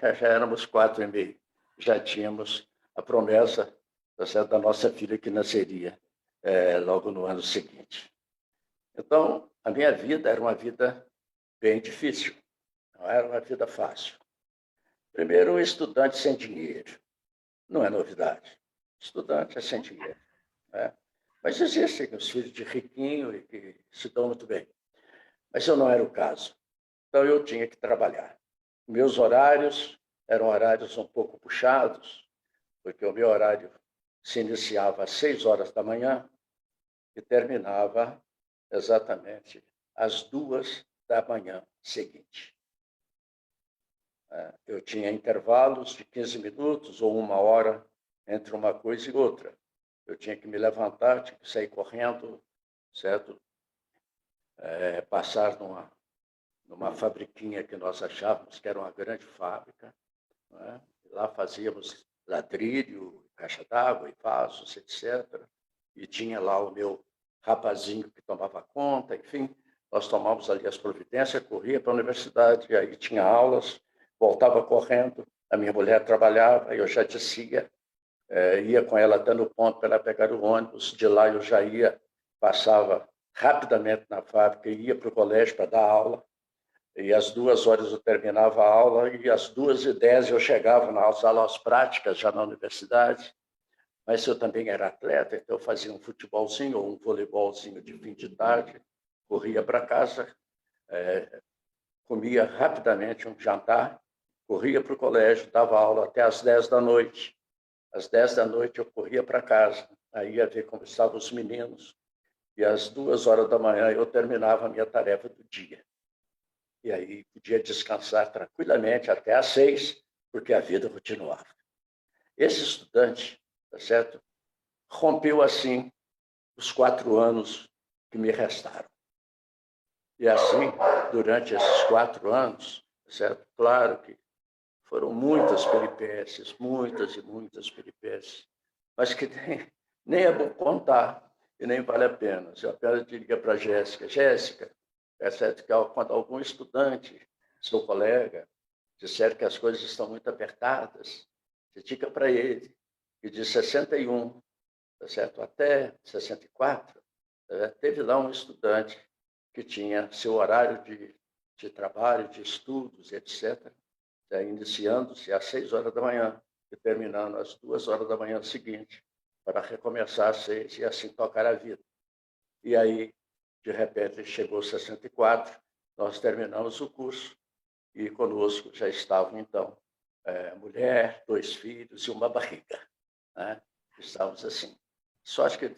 Já éramos 4,5. Já tínhamos a promessa da nossa filha que nasceria logo no ano seguinte. Então, a minha vida era uma vida bem difícil, não era uma vida fácil. Primeiro, um estudante sem dinheiro. Não é novidade. Estudante é sem dinheiro. Né? Mas existem os filhos de riquinho e que se dão muito bem. Mas eu não era o caso. Então, eu tinha que trabalhar. Meus horários eram horários um pouco puxados, porque o meu horário se iniciava às 6 horas da manhã e terminava exatamente às 2 da manhã seguinte. Eu tinha intervalos de 15 minutos ou 1 hora entre uma coisa e outra. Eu tinha que me levantar, tinha que sair correndo, certo? Passar numa fabriquinha que nós achávamos que era uma grande fábrica. Né? Lá fazíamos ladrilho, caixa d'água e vasos, etc. E tinha lá o meu rapazinho que tomava conta, enfim. Nós tomávamos ali as providências, corria para a universidade, e aí tinha aulas, voltava correndo, a minha mulher trabalhava, eu já descia, ia com ela até no ponto para ela pegar o ônibus, de lá eu já ia, passava rapidamente na fábrica, ia para o colégio para dar aula, e às 2 horas eu terminava a aula, e às 2h10 eu chegava nas aulas práticas, já na universidade, mas eu também era atleta, então eu fazia um futebolzinho ou um voleibolzinho de fim de tarde, corria para casa, comia rapidamente um jantar, corria para o colégio, dava aula até às 10 da noite. Às 10 da noite eu corria para casa, aí ia ver como estavam os meninos, e às 2 horas da manhã eu terminava a minha tarefa do dia. E aí podia descansar tranquilamente até às 6, porque a vida continuava. Esse estudante, tá certo? Rompeu assim os 4 anos que me restaram. E assim, durante esses 4 anos, tá certo? Claro que foram muitas peripécias, muitas e muitas peripécias, mas que nem é bom contar e nem vale a pena. Eu apenas diria para a Jéssica, Jéssica, é certo que quando algum estudante, seu colega, disser que as coisas estão muito apertadas, você diga para ele que de 61, tá certo, até 64, teve lá um estudante que tinha seu horário de trabalho, de estudos, etc., iniciando-se às 6 horas da manhã e terminando às 2 horas da manhã seguinte, para recomeçar às 6 e assim tocar a vida. E aí, de repente, chegou 64, nós terminamos o curso e conosco já estavam, então, mulher, 2 filhos e uma barriga. Né? Estávamos assim. Só acho que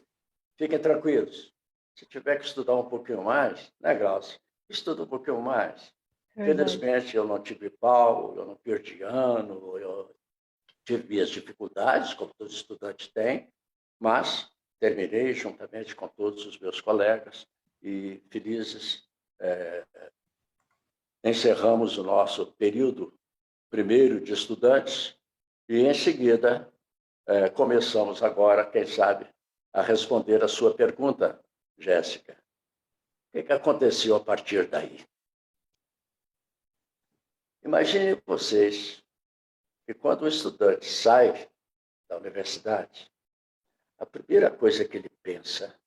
fiquem tranquilos. Se tiver que estudar um pouquinho mais, né, Glaucia? Estuda um pouquinho mais. Verdade. Felizmente, eu não tive pau, eu não perdi ano, eu tive minhas dificuldades, como todo estudante tem, mas terminei juntamente com todos os meus colegas e felizes encerramos o nosso período primeiro de estudantes e, em seguida, começamos agora, quem sabe, a responder a sua pergunta, Jéssica. O que aconteceu a partir daí? Imaginem vocês que quando o estudante sai da universidade, a primeira coisa que ele pensa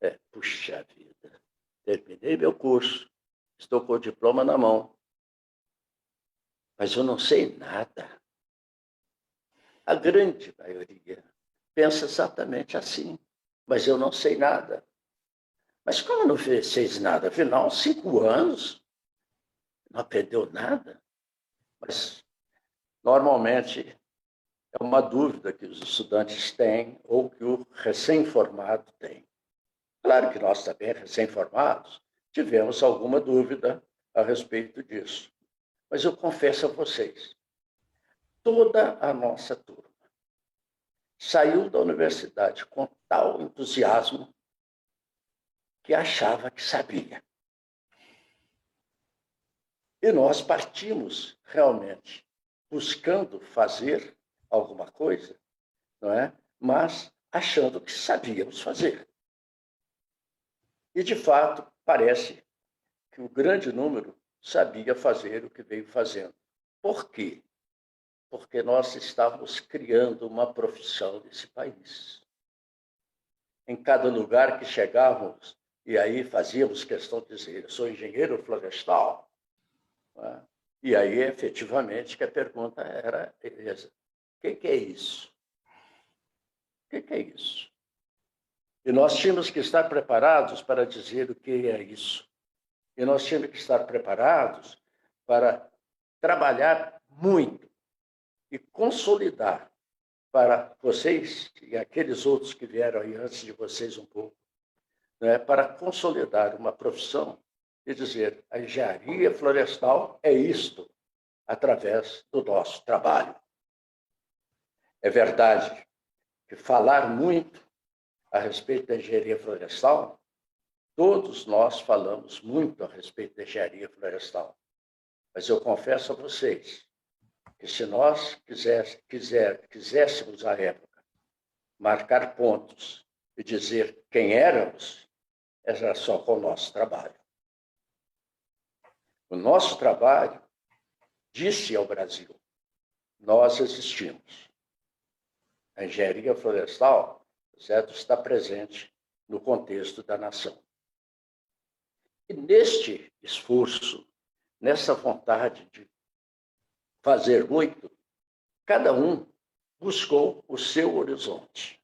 é: puxa vida, terminei meu curso, estou com o diploma na mão, mas eu não sei nada. A grande maioria pensa exatamente assim, mas eu não sei nada. Mas como não fez nada? Afinal, 5 anos, não aprendeu nada. Mas, normalmente, é uma dúvida que os estudantes têm ou que o recém-formado tem. Claro que nós também, recém-formados, tivemos alguma dúvida a respeito disso. Mas eu confesso a vocês, toda a nossa turma saiu da universidade com tal entusiasmo que achava que sabia. E nós partimos realmente buscando fazer alguma coisa, não é? Mas achando que sabíamos fazer. E, de fato, parece que o grande número sabia fazer o que veio fazendo. Por quê? Porque nós estávamos criando uma profissão nesse país. Em cada lugar que chegávamos, e aí fazíamos questão de dizer: eu sou engenheiro florestal. Né? E aí, efetivamente, que a pergunta era: beleza, o que é isso? O que é isso? E nós tínhamos que estar preparados para dizer o que é isso. E nós tínhamos que estar preparados para trabalhar muito e consolidar para vocês e aqueles outros que vieram aí antes de vocês um pouco, né, para consolidar uma profissão e dizer: a engenharia florestal é isto, através do nosso trabalho. É verdade que falar muito a respeito da engenharia florestal, todos nós falamos muito a respeito da engenharia florestal. Mas eu confesso a vocês que se nós quiséssemos, à época, marcar pontos e dizer quem éramos, era só com o nosso trabalho. O nosso trabalho disse ao Brasil: nós existimos. A engenharia florestal, certo, está presente no contexto da nação. E neste esforço, nessa vontade de fazer muito, cada um buscou o seu horizonte.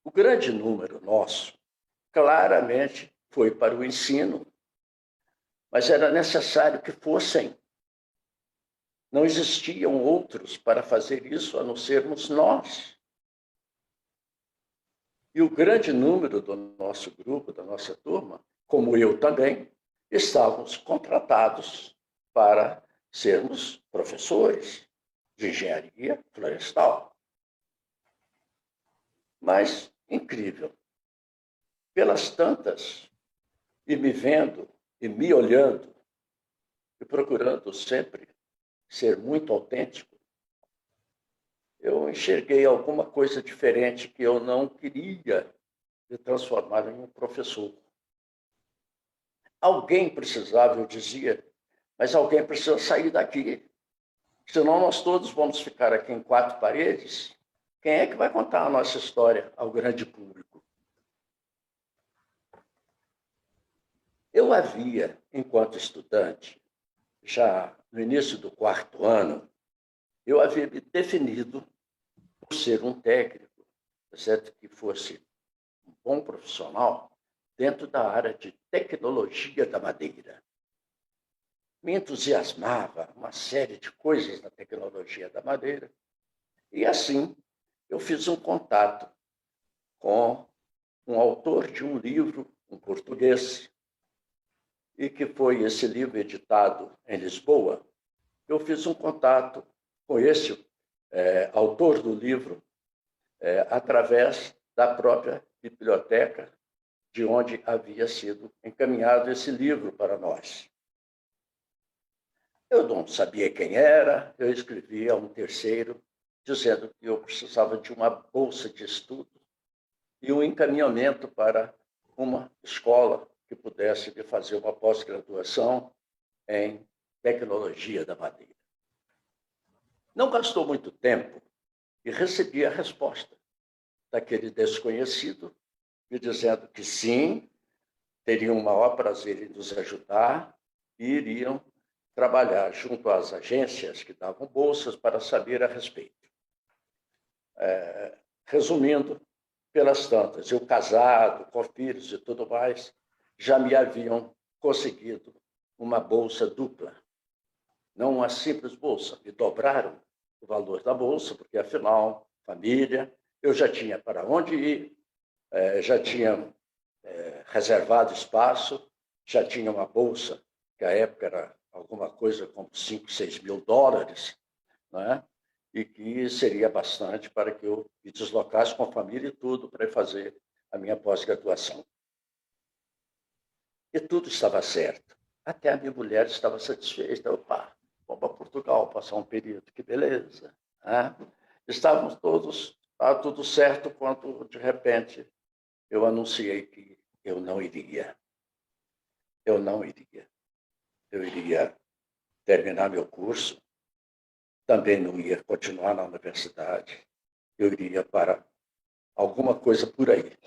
O grande número nosso, claramente, foi para o ensino, mas era necessário que fossem. Não existiam outros para fazer isso a não sermos nós. E o grande número do nosso grupo, da nossa turma, como eu também, estávamos contratados para sermos professores de engenharia florestal. Mas, incrível, pelas tantas, e me vendo, e me olhando, e procurando sempre ser muito autêntico, eu enxerguei alguma coisa diferente que eu não queria me transformar em um professor. Alguém precisava, eu dizia, mas alguém precisa sair daqui. Senão nós todos vamos ficar aqui em 4 paredes. Quem é que vai contar a nossa história ao grande público? Eu havia, enquanto estudante, já no início do 4º ano, eu havia me definido por ser um técnico, certo? Que fosse um bom profissional, dentro da área de tecnologia da madeira. Me entusiasmava uma série de coisas na tecnologia da madeira. E assim, eu fiz um contato com um autor de um livro em português, e que foi esse livro editado em Lisboa. Eu fiz um contato com esse autor do livro através da própria biblioteca, de onde havia sido encaminhado esse livro para nós. Eu não sabia quem era, eu escrevi a um terceiro, dizendo que eu precisava de uma bolsa de estudo e um encaminhamento para uma escola que pudesse me fazer uma pós-graduação em tecnologia da madeira. Não gastou muito tempo e recebi a resposta daquele desconhecido, me dizendo que sim, teriam o maior prazer em nos ajudar e iriam trabalhar junto às agências que davam bolsas para saber a respeito. Resumindo, pelas tantas, eu casado, com filhos e tudo mais, já me haviam conseguido uma bolsa dupla. Não uma simples bolsa, me dobraram o valor da bolsa, porque, afinal, família, eu já tinha para onde ir, já tinha reservado espaço, já tinha uma bolsa, que à época era alguma coisa como 5, 6 mil dólares, né? E que seria bastante para que eu me deslocasse com a família e tudo para fazer a minha pós-graduação. E tudo estava certo. Até a minha mulher estava satisfeita. Opa, vamos para Portugal passar um período, que beleza. Né? Estávamos todos, estava tudo certo, quando, de repente, eu anunciei que eu não iria. Eu não iria. Eu iria terminar meu curso, também não ia continuar na universidade, eu iria para alguma coisa por aí.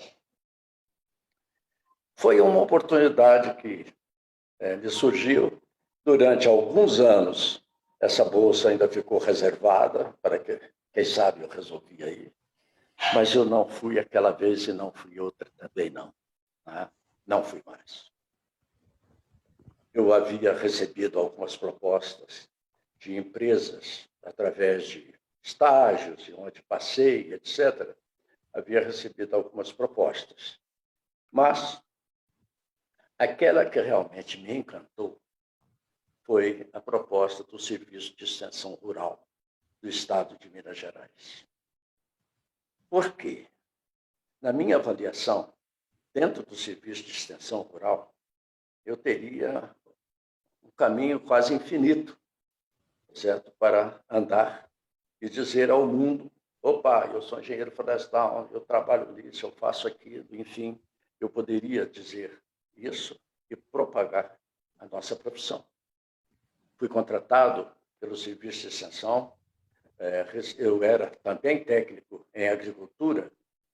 Foi uma oportunidade que me surgiu durante alguns anos. Essa bolsa ainda ficou reservada para que, quem sabe, eu resolvia ir. Mas eu não fui aquela vez e não fui outra também, não. Né? Não fui mais. Eu havia recebido algumas propostas de empresas através de estágios, onde passei, etc. Havia recebido algumas propostas. Mas aquela que realmente me encantou foi a proposta do Serviço de Extensão Rural do Estado de Minas Gerais. Por quê? Na minha avaliação, dentro do Serviço de Extensão Rural, eu teria um caminho quase infinito, certo? Para andar e dizer ao mundo: opa, eu sou engenheiro florestal, eu trabalho nisso, eu faço aquilo, enfim, eu poderia dizer isso e propagar a nossa profissão. Fui contratado pelo Serviço de Extensão, eu era também técnico em agricultura,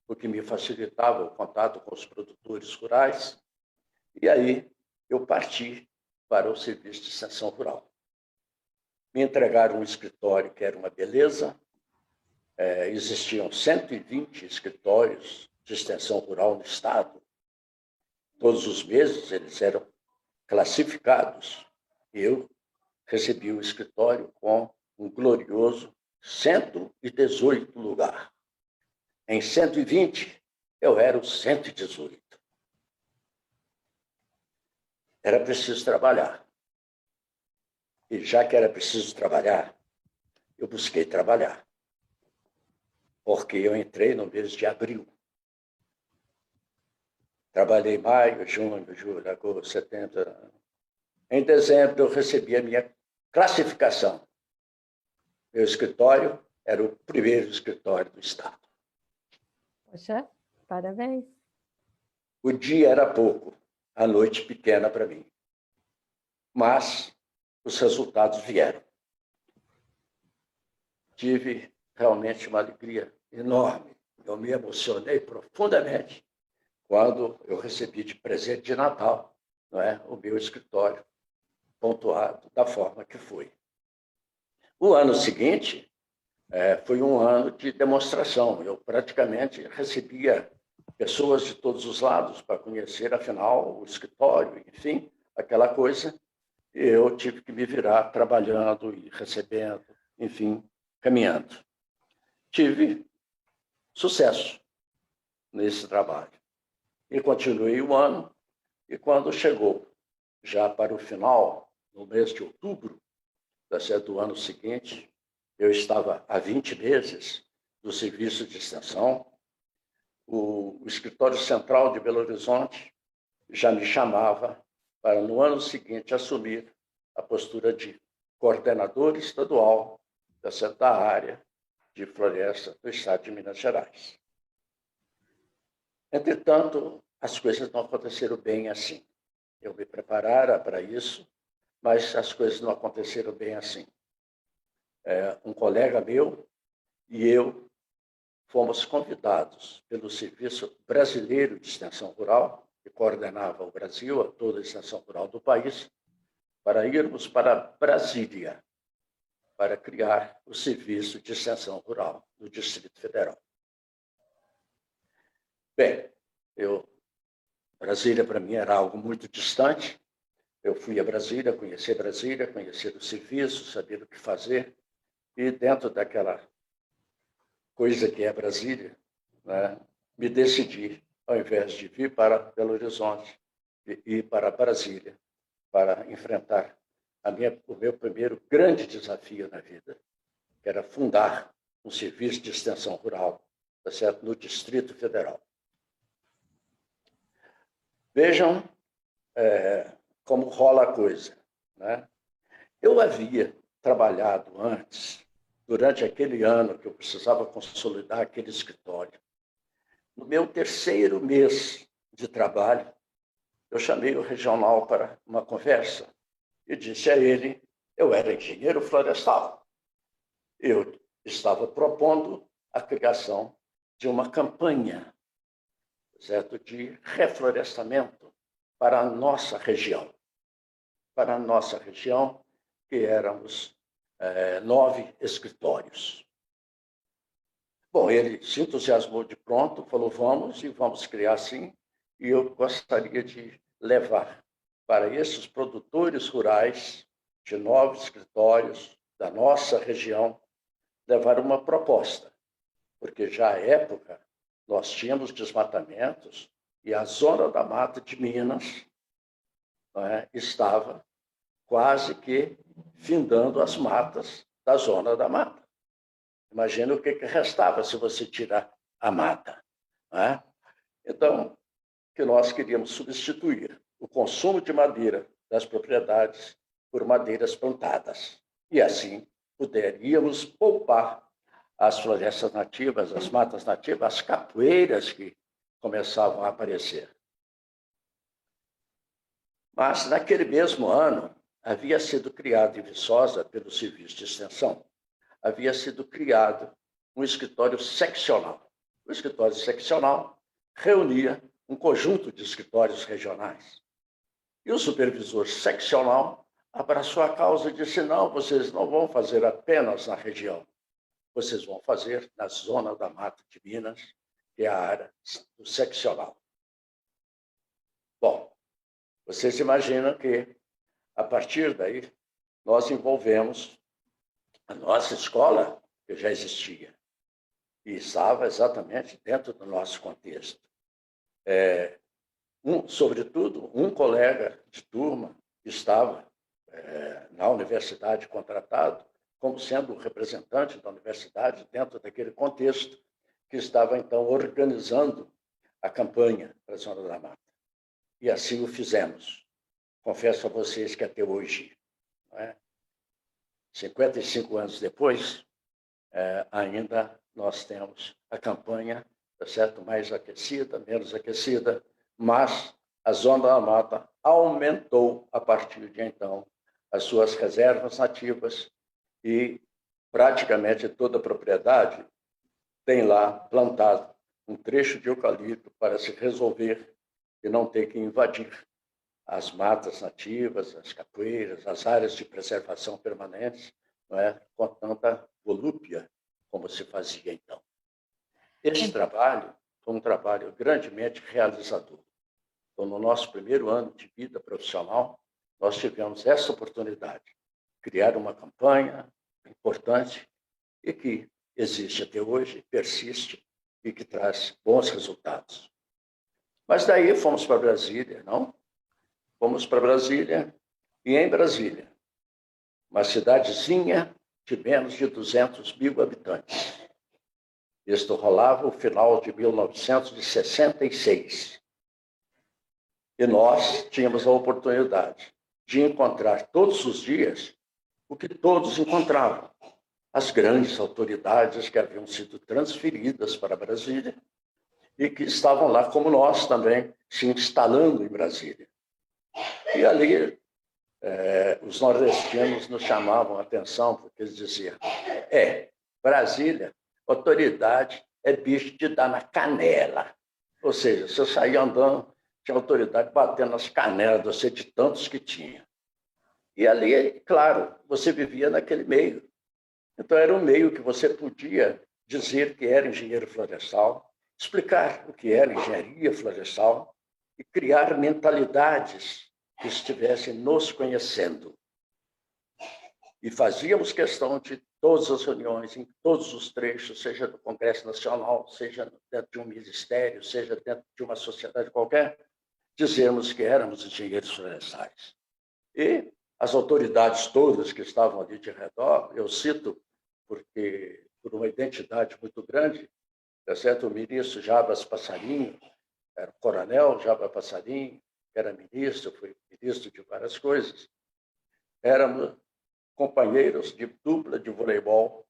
o que me facilitava o contato com os produtores rurais, e aí eu parti para o Serviço de Extensão Rural. Me entregaram um escritório que era uma beleza, existiam 120 escritórios de extensão rural no estado. Todos os meses eles eram classificados. Eu recebi o escritório com um glorioso 118 lugar. Em 120, eu era o 118. Era preciso trabalhar. E já que era preciso trabalhar, eu busquei trabalhar. Porque eu entrei no mês de abril. Trabalhei maio, junho, julho, agosto, setembro. Em dezembro, eu recebi a minha classificação. Meu escritório era o primeiro escritório do estado. Poxa, parabéns. O dia era pouco, a noite pequena para mim. Mas os resultados vieram. Tive realmente uma alegria enorme. Eu me emocionei profundamente quando eu recebi de presente de Natal, não é, o meu escritório pontuado da forma que foi. O ano seguinte foi um ano de demonstração. Eu praticamente recebia pessoas de todos os lados para conhecer, afinal, o escritório, enfim, aquela coisa. E eu tive que me virar trabalhando e recebendo, enfim, caminhando. Tive sucesso nesse trabalho. E continuei o ano, e quando chegou já para o final, no mês de outubro do ano seguinte, eu estava há 20 meses do serviço de extensão. O escritório central de Belo Horizonte já me chamava para, no ano seguinte, assumir a postura de coordenador estadual da área de floresta do estado de Minas Gerais. Entretanto, as coisas não aconteceram bem assim. Eu me preparara para isso, mas as coisas não aconteceram bem assim. Um colega meu e eu fomos convidados pelo Serviço Brasileiro de Extensão Rural, que coordenava o Brasil, toda a extensão rural do país, para irmos para Brasília, para criar o Serviço de Extensão Rural do Distrito Federal. Bem, Brasília para mim era algo muito distante. Eu fui a Brasília, conhecer o serviço, saber o que fazer, e dentro daquela coisa que é Brasília, né, me decidi, ao invés de vir para Belo Horizonte, de ir para Brasília, para enfrentar o meu primeiro grande desafio na vida, que era fundar um serviço de extensão rural, tá certo? No Distrito Federal. Vejam como rola a coisa, né? Eu havia trabalhado antes, durante aquele ano que eu precisava consolidar aquele escritório. No meu terceiro mês de trabalho, eu chamei o regional para uma conversa e disse a ele, eu era engenheiro florestal. Eu estava propondo a criação de uma campanha, certo, de reflorestamento para a nossa região. Para a nossa região, que éramos 9 escritórios. Bom, ele se entusiasmou de pronto, falou, vamos criar sim, e eu gostaria de levar para esses produtores rurais de 9 escritórios da nossa região, levar uma proposta, porque já à época nós tínhamos desmatamentos e a zona da Mata de Minas estava quase que findando as matas da zona da mata. Imagina o que restava se você tirar a mata. Né? Então, que nós queríamos substituir o consumo de madeira das propriedades por madeiras plantadas. E assim poderíamos poupar as florestas nativas, as matas nativas, as capoeiras que começavam a aparecer. Mas, naquele mesmo ano, havia sido criado em Viçosa, pelo Serviço de Extensão, havia sido criado um escritório seccional. O escritório seccional reunia um conjunto de escritórios regionais. E o supervisor seccional abraçou a causa e disse, não, vocês não vão fazer apenas na região, vocês vão fazer na zona da Mata de Minas, que é a área do seccional. Bom, vocês imaginam que, a partir daí, nós envolvemos a nossa escola, que já existia, e estava exatamente dentro do nosso contexto. Sobretudo, um colega de turma estava na universidade contratado, como sendo o representante da universidade dentro daquele contexto, que estava, então, organizando a campanha para a Zona da Mata. E assim o fizemos. Confesso a vocês que até hoje, 55 anos depois, ainda nós temos a campanha, tá certo? Mais aquecida, menos aquecida, mas a Zona da Mata aumentou, a partir de então, as suas reservas nativas e praticamente toda a propriedade tem lá plantado um trecho de eucalipto para se resolver e não ter que invadir as matas nativas, as capoeiras, as áreas de preservação permanentes, com tanta volúpia como se fazia então. Este trabalho foi um trabalho grandemente realizador. Então, no nosso primeiro ano de vida profissional, nós tivemos essa oportunidade, criar uma campanha importante e que existe até hoje, persiste e que traz bons resultados. Mas daí fomos para Brasília, não? Fomos para Brasília e em Brasília, uma cidadezinha de menos de 200 mil habitantes. Isto rolava o final de 1966. E nós tínhamos a oportunidade de encontrar todos os dias o que todos encontravam. As grandes autoridades que haviam sido transferidas para Brasília e que estavam lá, como nós também, se instalando em Brasília. E ali, os nordestinos nos chamavam a atenção, porque eles diziam, Brasília, autoridade é bicho de dar na canela. Ou seja, se eu saía andando, tinha autoridade batendo nas canelas de você, de tantos que tinha. E ali, claro, você vivia naquele meio. Então, era um meio que você podia dizer que era engenheiro florestal, explicar o que era engenharia florestal e criar mentalidades que estivessem nos conhecendo. E fazíamos questão de todas as reuniões, em todos os trechos, seja do Congresso Nacional, seja dentro de um ministério, seja dentro de uma sociedade qualquer, dizermos que éramos engenheiros florestais. E as autoridades todas que estavam ali de redor, eu cito porque, por uma identidade muito grande, tá certo? O ministro Jabas Passarinho, era o coronel Jabas Passarinho, que era ministro, foi ministro de várias coisas. Éramos companheiros de dupla de voleibol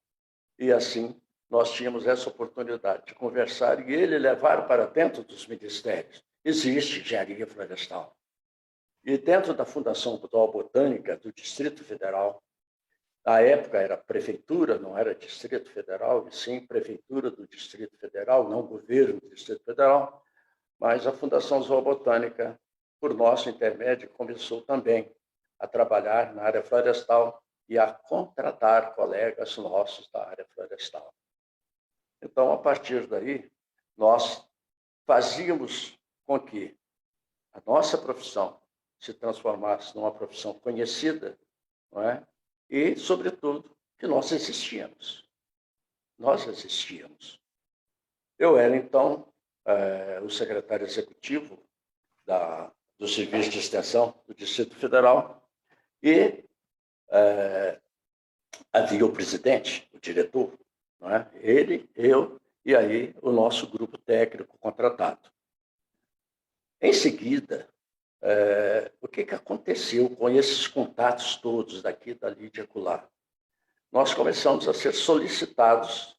e, assim, nós tínhamos essa oportunidade de conversar e ele levar para dentro dos ministérios. Existe engenharia florestal. E dentro da Fundação Rural Botânica do Distrito Federal, na época era prefeitura, não era Distrito Federal, e sim prefeitura do Distrito Federal, não governo do Distrito Federal, mas a Fundação Zoobotânica, por nosso intermédio, começou também a trabalhar na área florestal e a contratar colegas nossos da área florestal. Então, a partir daí, nós fazíamos com que a nossa profissão se transformasse numa profissão conhecida, não é? E, sobretudo, que nós existíamos. Nós existíamos. Eu era, então, o secretário executivo do Serviço de Extensão do Distrito Federal e havia o presidente, o diretor, não é? Ele, eu e aí o nosso grupo técnico contratado. Em seguida, o que aconteceu com esses contatos todos daqui, dali, de acolá? Nós começamos a ser solicitados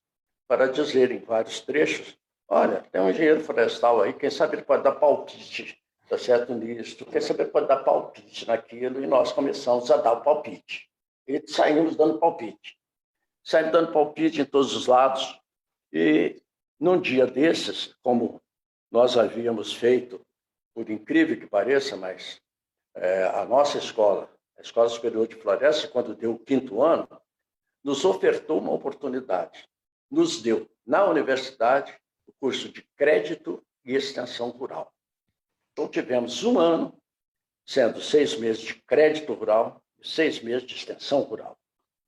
para dizer em vários trechos, olha, tem um engenheiro florestal aí, quem sabe ele pode dar palpite, tá certo nisso, quem sabe ele pode dar palpite naquilo, e nós começamos a dar o palpite. E saímos dando palpite. Saímos dando palpite em todos os lados, e num dia desses, como nós havíamos feito, por incrível que pareça, mas a nossa escola, a Escola Superior de Floresta, quando deu o 5º ano, nos ofertou uma oportunidade. Nos deu, na universidade, o curso de Crédito e Extensão Rural. Então, tivemos um ano, sendo 6 meses de crédito rural e 6 meses de extensão rural.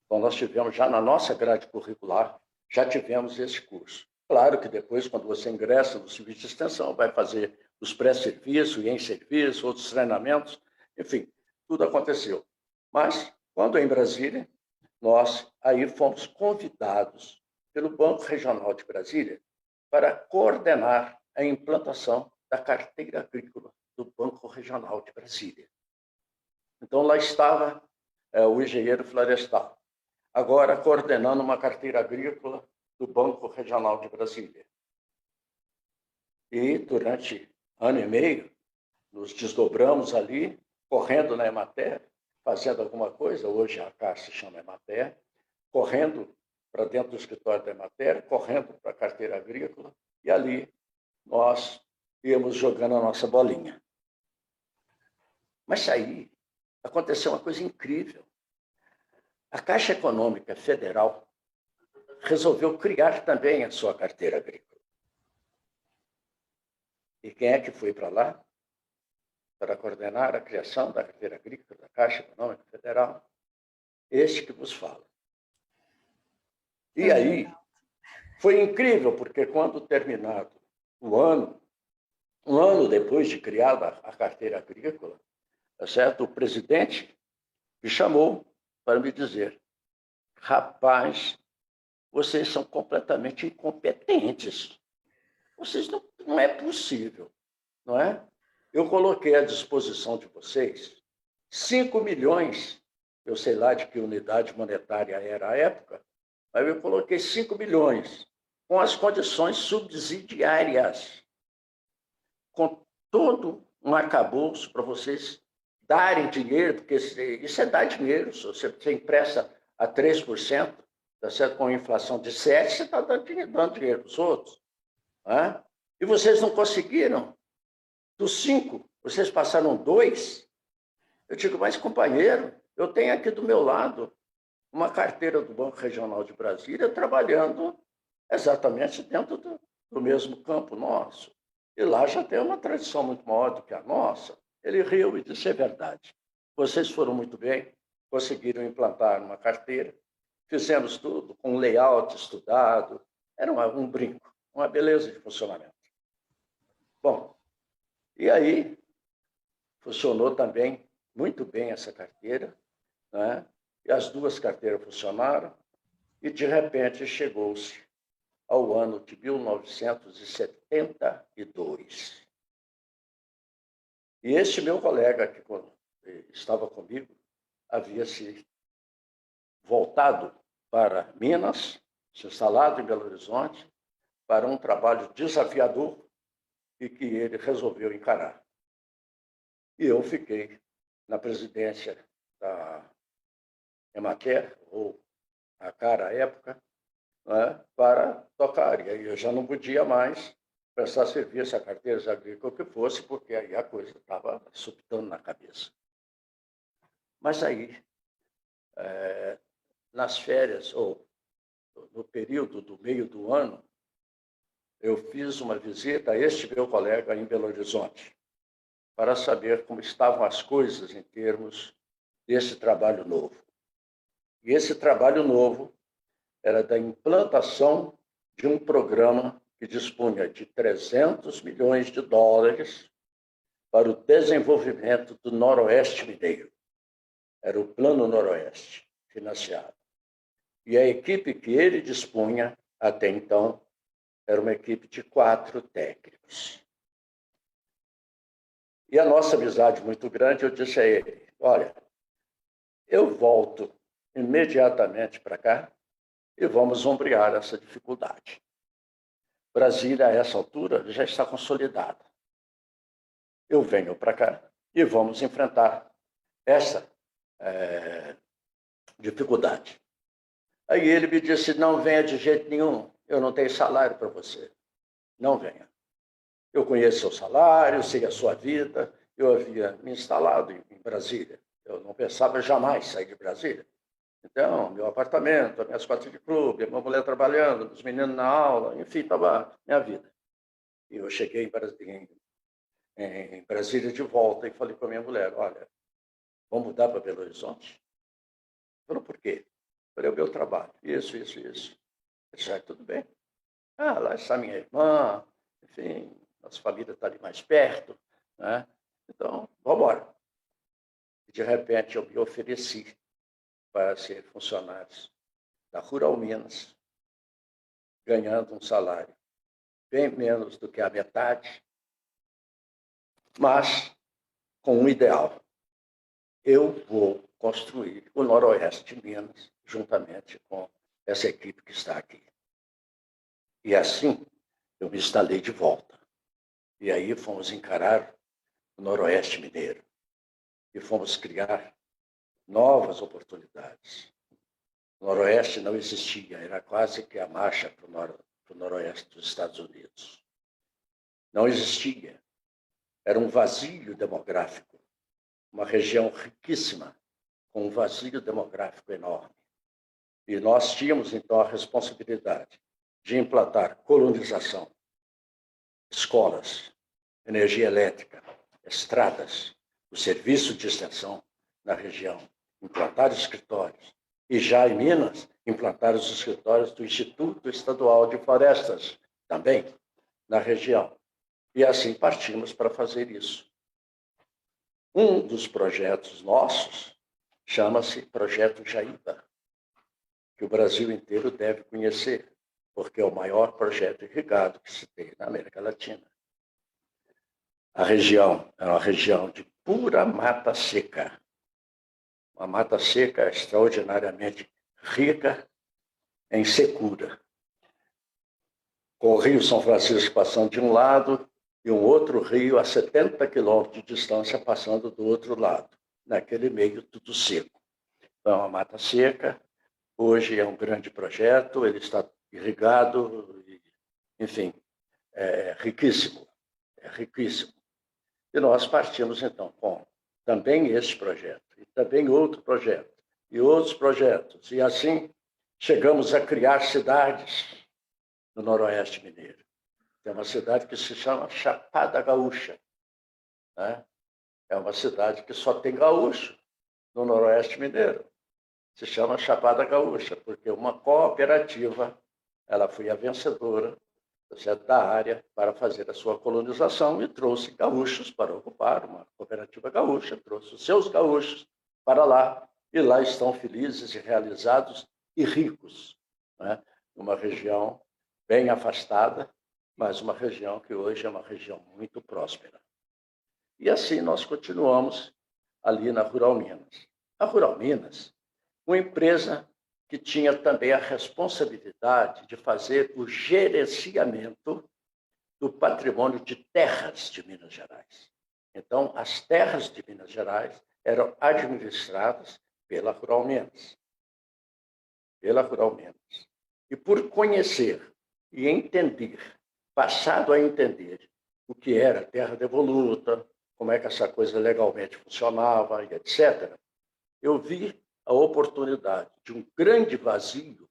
Então, nós tivemos já na nossa grade curricular, já tivemos esse curso. Claro que depois, quando você ingressa no serviço de extensão, vai fazer os pré-serviços e em serviço, outros treinamentos, enfim, tudo aconteceu. Mas, quando em Brasília, nós aí fomos convidados pelo Banco Regional de Brasília para coordenar a implantação da carteira agrícola do Banco Regional de Brasília. Então, lá estava o engenheiro florestal, agora coordenando uma carteira agrícola do Banco Regional de Brasília. E, durante ano e meio, nos desdobramos ali, correndo na Emater, fazendo alguma coisa, hoje a Caixa se chama Emater, correndo para dentro do escritório da Emater, correndo para a carteira agrícola, e ali nós íamos jogando a nossa bolinha. Mas aí aconteceu uma coisa incrível. A Caixa Econômica Federal resolveu criar também a sua carteira agrícola. E quem é que foi para lá para coordenar a criação da carteira agrícola da Caixa Econômica Federal? Este que vos fala. E aí, foi incrível, porque quando terminado o ano, um ano depois de criada a carteira agrícola, tá certo? O presidente me chamou para me dizer: rapaz, vocês são completamente incompetentes. Vocês não é possível, não é? Eu coloquei à disposição de vocês 5 milhões, eu sei lá de que unidade monetária era a época, mas eu coloquei 5 milhões com as condições subsidiárias, com todo um arcabouço para vocês darem dinheiro, porque isso é dar dinheiro. Se você empresta a 3%, tá certo? Com inflação de 7%, você está dando dinheiro para os outros. Né? E vocês não conseguiram. Dos 5, vocês passaram 2. Eu digo, mas companheiro, eu tenho aqui do meu lado uma carteira do Banco Regional de Brasília trabalhando exatamente dentro do mesmo campo nosso. E lá já tem uma tradição muito maior do que a nossa. Ele riu e disse, é verdade. Vocês foram muito bem, conseguiram implantar uma carteira, fizemos tudo com um layout estudado, era um brinco, uma beleza de funcionamento. Bom, e aí funcionou também muito bem essa carteira, né? E as duas carteiras funcionaram, e de repente chegou-se ao ano de 1972. E este meu colega que estava comigo havia se voltado para Minas, se instalado em Belo Horizonte, para um trabalho desafiador e que ele resolveu encarar. E eu fiquei na presidência da Emater, ou a CAR à época, né, para tocar. E aí eu já não podia mais prestar serviço a carteiras agrícolas que fosse, porque aí a coisa estava subtando na cabeça. Mas aí, nas férias, ou no período do meio do ano, eu fiz uma visita a este meu colega em Belo Horizonte, para saber como estavam as coisas em termos desse trabalho novo. E esse trabalho novo era da implantação de um programa que dispunha de 300 milhões de dólares para o desenvolvimento do Noroeste Mineiro. Era o Plano Noroeste, financiado. E a equipe que ele dispunha, até então, era uma equipe de 4 técnicos. E a nossa amizade muito grande, eu disse a ele, olha, eu volto imediatamente para cá e vamos ombrear essa dificuldade. Brasília, a essa altura, já está consolidada. Eu venho para cá e vamos enfrentar essa dificuldade. Aí ele me disse, não venha de jeito nenhum, eu não tenho salário para você. Não venha. Eu conheço seu salário, sei a sua vida, eu havia me instalado em Brasília. Eu não pensava jamais sair de Brasília. Então, meu apartamento, as minhas quadras de clube, a minha mulher trabalhando, os meninos na aula, enfim, estava minha vida. E eu cheguei em Brasília de volta e falei para a minha mulher, olha, vamos mudar para Belo Horizonte? Ela falou, por quê? Eu falei, o meu trabalho, isso. Eu disse, tudo bem. Ah, lá está minha irmã, enfim, nossa família está ali mais perto, né? Então, vamos embora. E, de repente, eu me ofereci para ser funcionário da Rural Minas, ganhando um salário bem menos do que a metade, mas com um ideal. Eu vou construir o Noroeste de Minas, juntamente com essa equipe que está aqui. E assim, eu me instalei de volta. E aí fomos encarar o Noroeste Mineiro. E fomos criar novas oportunidades. O Noroeste não existia, era quase que a marcha para o Noroeste dos Estados Unidos. Não existia. Era um vazio demográfico, uma região riquíssima, com um vazio demográfico enorme. E nós tínhamos, então, a responsabilidade de implantar colonização, escolas, energia elétrica, estradas, o serviço de extensão na região, implantar escritórios. E já em Minas, implantar os escritórios do Instituto Estadual de Florestas, também na região. E assim partimos para fazer isso. Um dos projetos nossos chama-se Projeto Jaíba, que o Brasil inteiro deve conhecer, porque é o maior projeto irrigado que se tem na América Latina. A região é uma região de pura mata seca. Uma mata seca extraordinariamente rica em secura. Com o Rio São Francisco passando de um lado e um outro rio a 70 quilômetros de distância passando do outro lado. Naquele meio, tudo seco. Então, é uma mata seca. Hoje é um grande projeto, ele está irrigado, enfim, é riquíssimo. É riquíssimo. E nós partimos, então, com também esse projeto, e também outro projeto, e outros projetos. E assim, chegamos a criar cidades no Noroeste Mineiro. Tem uma cidade que se chama Chapada Gaúcha, né? É uma cidade que só tem gaúcho no Noroeste Mineiro. Se chama Chapada Gaúcha, porque uma cooperativa, ela foi a vencedora da área para fazer a sua colonização e trouxe gaúchos para ocupar, uma cooperativa gaúcha, trouxe os seus gaúchos para lá, e lá estão felizes e realizados e ricos, né? Uma região bem afastada, mas uma região que hoje é uma região muito próspera. E assim nós continuamos ali na Rural Minas. A Rural Minas, uma empresa que tinha também a responsabilidade de fazer o gerenciamento do patrimônio de terras de Minas Gerais. Então, as terras de Minas Gerais eram administradas pela Rural Minas. Pela Rural Minas. E por conhecer e entender, passado a entender o que era terra devoluta, como é que essa coisa legalmente funcionava, e etc., eu vi a oportunidade de um grande vazio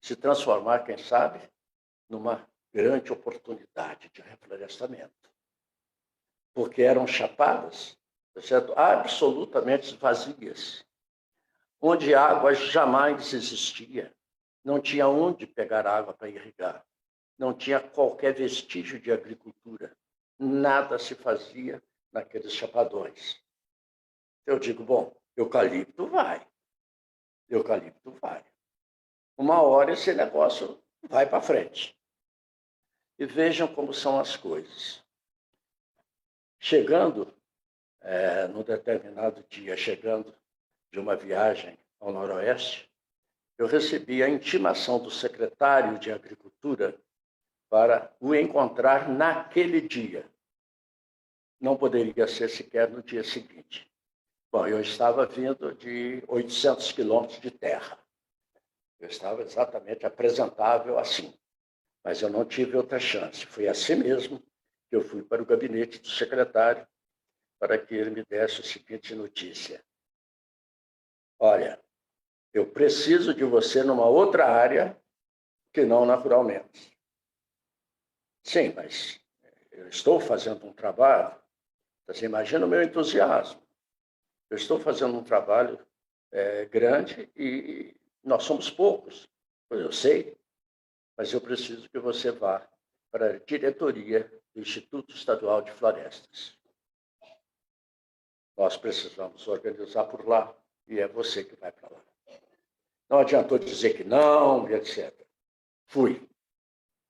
se transformar, quem sabe, numa grande oportunidade de reflorestamento. Porque eram chapadas, certo? Absolutamente vazias, onde água jamais existia. Não tinha onde pegar água para irrigar. Não tinha qualquer vestígio de agricultura. Nada se fazia naqueles chapadões. Eu digo, bom, eucalipto vai. Eucalipto vai. Uma hora esse negócio vai para frente. E vejam como são as coisas. Chegando, num determinado dia, chegando de uma viagem ao Noroeste, eu recebi a intimação do secretário de Agricultura para o encontrar naquele dia. Não poderia ser sequer no dia seguinte. Bom, eu estava vindo de 800 quilômetros de terra. Eu estava exatamente apresentável assim. Mas eu não tive outra chance. Foi assim mesmo que eu fui para o gabinete do secretário para que ele me desse a seguinte notícia. Olha, eu preciso de você numa outra área que não naturalmente. Sim, mas eu estou fazendo um trabalho. Você imagina o meu entusiasmo. Eu estou fazendo um trabalho grande e nós somos poucos. Eu sei, mas eu preciso que você vá para a diretoria do Instituto Estadual de Florestas. Nós precisamos organizar por lá e é você que vai para lá. Não adiantou dizer que não, etc. Fui.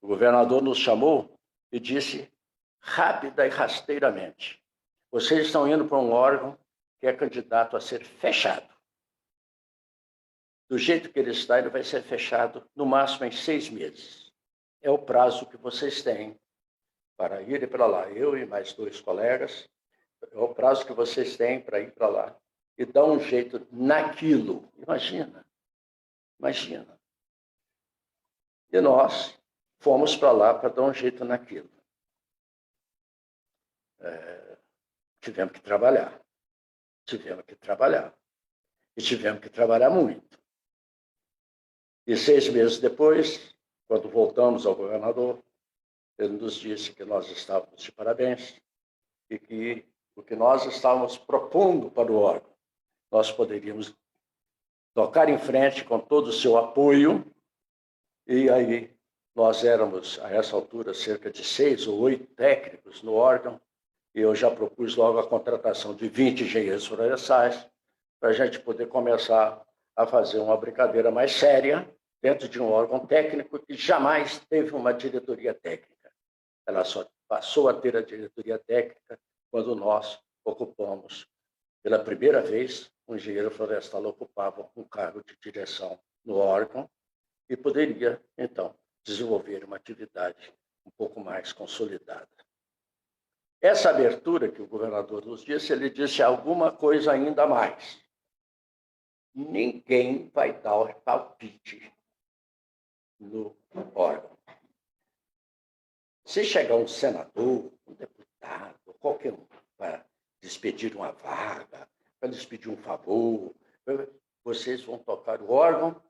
O governador nos chamou e disse rápida e rasteiramente: vocês estão indo para um órgão que é candidato a ser fechado. Do jeito que ele está, ele vai ser fechado no máximo em 6 meses. É o prazo que vocês têm para ir para lá. Eu e mais 2 colegas, é o prazo que vocês têm para ir para lá e dar um jeito naquilo. Imagina. E nós fomos para lá para dar um jeito naquilo. Tivemos que trabalhar. E tivemos que trabalhar muito. E 6 meses depois, quando voltamos ao governador, ele nos disse que nós estávamos de parabéns, e que o que nós estávamos propondo para o órgão, nós poderíamos tocar em frente com todo o seu apoio, e aí nós éramos, a essa altura, cerca de 6 ou 8 técnicos no órgão, e eu já propus logo a contratação de 20 engenheiros florestais, para a gente poder começar a fazer uma brincadeira mais séria dentro de um órgão técnico que jamais teve uma diretoria técnica. Ela só passou a ter a diretoria técnica quando nós ocupamos, pela primeira vez, um engenheiro florestal ocupava um cargo de direção no órgão e poderia, então, desenvolver uma atividade um pouco mais consolidada. Essa abertura que o governador nos disse, ele disse alguma coisa ainda mais. Ninguém vai dar palpite no órgão. Se chegar um senador, um deputado, qualquer um, para despedir uma vaga, para lhes pedir um favor, vocês vão tocar o órgão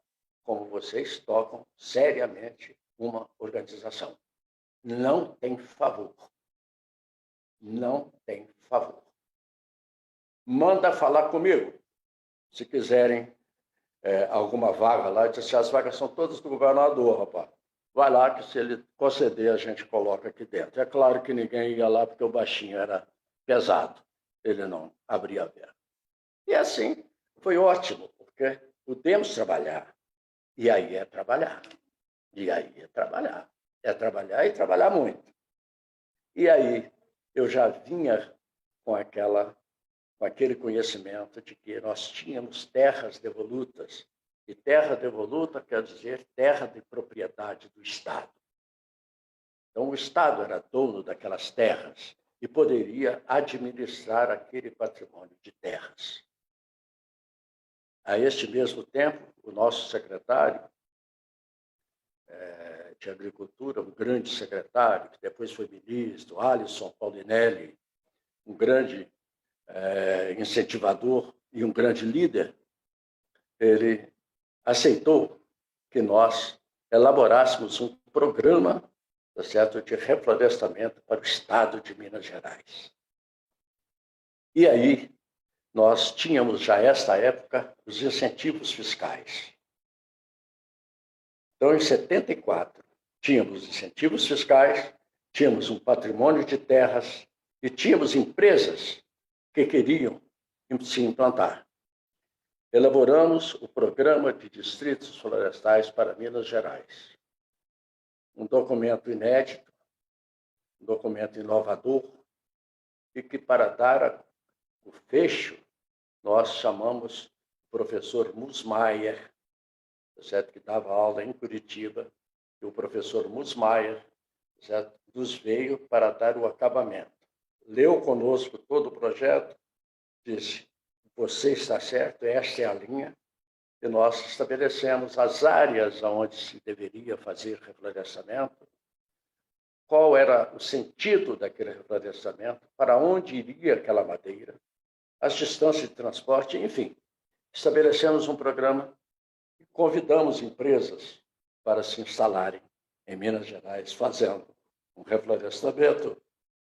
como vocês tocam seriamente uma organização. Não tem favor. Não tem favor. Manda falar comigo. Se quiserem alguma vaga lá, disse, as vagas são todas do governador, rapaz. Vai lá que se ele conceder, a gente coloca aqui dentro. É claro que ninguém ia lá porque o baixinho era pesado. Ele não abria a verba. E assim, foi ótimo, porque pudemos trabalhar. E aí é trabalhar. E aí é trabalhar. É trabalhar e trabalhar muito. E aí eu já vinha com aquele conhecimento de que nós tínhamos terras devolutas. E terra devoluta quer dizer terra de propriedade do Estado. Então, o Estado era dono daquelas terras e poderia administrar aquele patrimônio de terras. A este mesmo tempo, o nosso secretário de Agricultura, um grande secretário, que depois foi ministro, Alisson Paulinelli, um grande incentivador e um grande líder, ele aceitou que nós elaborássemos um programa, tá certo, de reflorestamento para o Estado de Minas Gerais. E aí, nós tínhamos já, esta época, os incentivos fiscais. Então, em 74, tínhamos incentivos fiscais, tínhamos um patrimônio de terras e tínhamos empresas que queriam se implantar. Elaboramos o Programa de Distritos Florestais para Minas Gerais. Um documento inédito, um documento inovador, e que, para dar o fecho, nós chamamos o professor Musmaier, certo? Que dava aula em Curitiba, e o professor Musmaier, certo? Nos veio para dar o acabamento. Leu conosco todo o projeto, disse, você está certo, esta é a linha, e nós estabelecemos as áreas onde se deveria fazer reflorestamento, qual era o sentido daquele reflorestamento, para onde iria aquela madeira, as distâncias de transporte, enfim. Estabelecemos um programa e convidamos empresas para se instalarem em Minas Gerais, fazendo um reflorestamento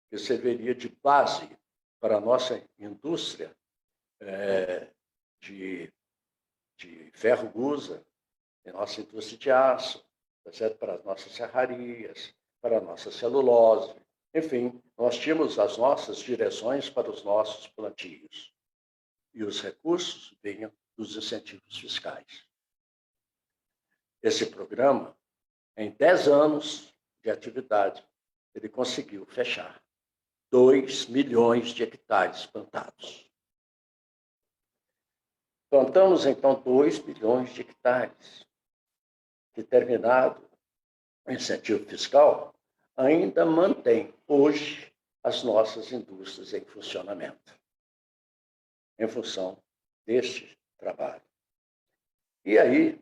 que serviria de base para a nossa indústria de ferro-gusa, de nossa indústria de aço, tá certo? Para as nossas serrarias, para a nossa celulose. Enfim, nós tínhamos as nossas direções para os nossos plantios. E os recursos vinham dos incentivos fiscais. Esse programa, em 10 anos de atividade, ele conseguiu fechar 2 milhões de hectares plantados. Plantamos, então, 2 milhões de hectares, que, terminado o incentivo fiscal, ainda mantém, hoje, as nossas indústrias em funcionamento, em função deste trabalho. E aí,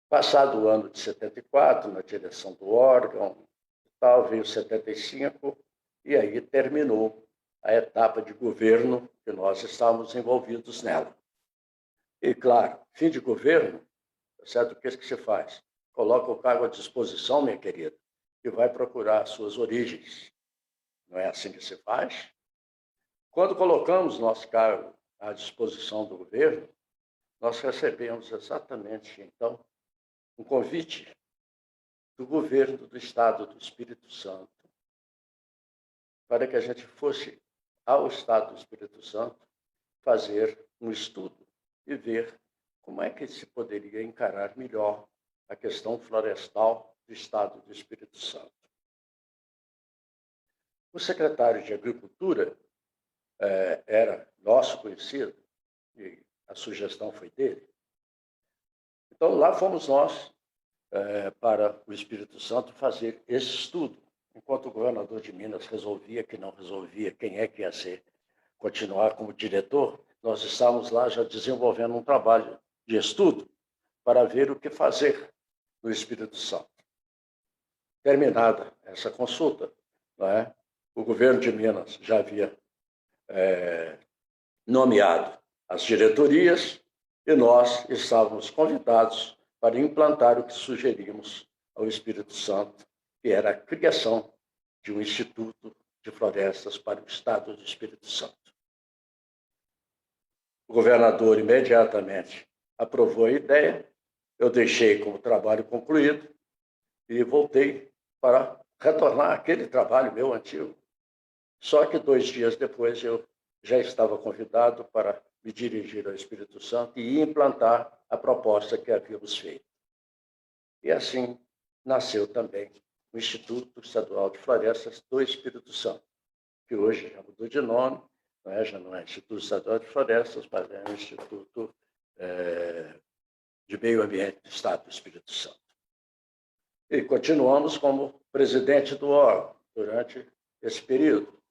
passado o ano de 74, na direção do órgão, tal, veio 75, e aí terminou a etapa de governo que nós estávamos envolvidos nela. E, claro, fim de governo, certo? O que se faz? Coloca o cargo à disposição, minha querida, e vai procurar as suas origens. Não é assim que se faz? Quando colocamos nosso cargo à disposição do governo, nós recebemos exatamente, então, um convite do governo do Estado do Espírito Santo para que a gente fosse ao Estado do Espírito Santo fazer um estudo e ver como é que se poderia encarar melhor a questão florestal do Estado do Espírito Santo. O secretário de Agricultura era nosso conhecido, e a sugestão foi dele. Então, lá fomos nós para o Espírito Santo fazer esse estudo, enquanto o governador de Minas resolvia que não resolvia quem é que ia continuar como diretor, nós estávamos lá já desenvolvendo um trabalho de estudo para ver o que fazer no Espírito Santo. Terminada essa consulta, não é? O governo de Minas já havia nomeado as diretorias e nós estávamos convidados para implantar o que sugerimos ao Espírito Santo, que era a criação de um Instituto de Florestas para o Estado do Espírito Santo. O governador imediatamente aprovou a ideia, eu deixei como trabalho concluído e voltei para retornar àquele trabalho meu antigo. Só que 2 dias depois eu já estava convidado para me dirigir ao Espírito Santo e implantar a proposta que havíamos feito. E assim nasceu também o Instituto Estadual de Florestas do Espírito Santo, que hoje já mudou de nome, já não é Instituto Estadual de Florestas, mas é o Instituto de Meio Ambiente do Estado do Espírito Santo. E continuamos como presidente do órgão durante esse período.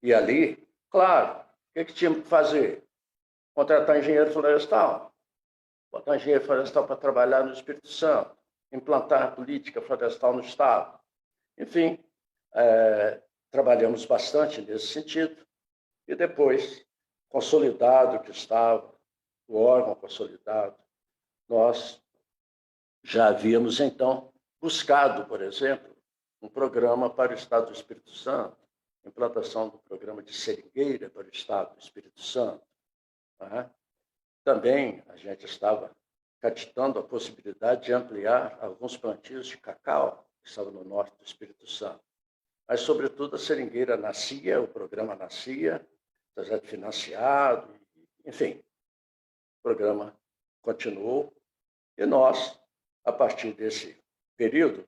E ali, claro, o que tínhamos que fazer? Contratar engenheiro florestal, botar engenheiro florestal para trabalhar no Espírito Santo, implantar a política florestal no Estado. Enfim, trabalhamos bastante nesse sentido. E depois, consolidado que estava, o órgão consolidado, nós já havíamos, então, buscado, por exemplo, um programa para o Estado do Espírito Santo, implantação do programa de seringueira para o Estado do Espírito Santo. Também a gente estava catitando a possibilidade de ampliar alguns plantios de cacau que estavam no norte do Espírito Santo. Mas, sobretudo, a seringueira nascia, o programa nascia, projeto financiado, enfim, o programa continuou. E nós, a partir desse período,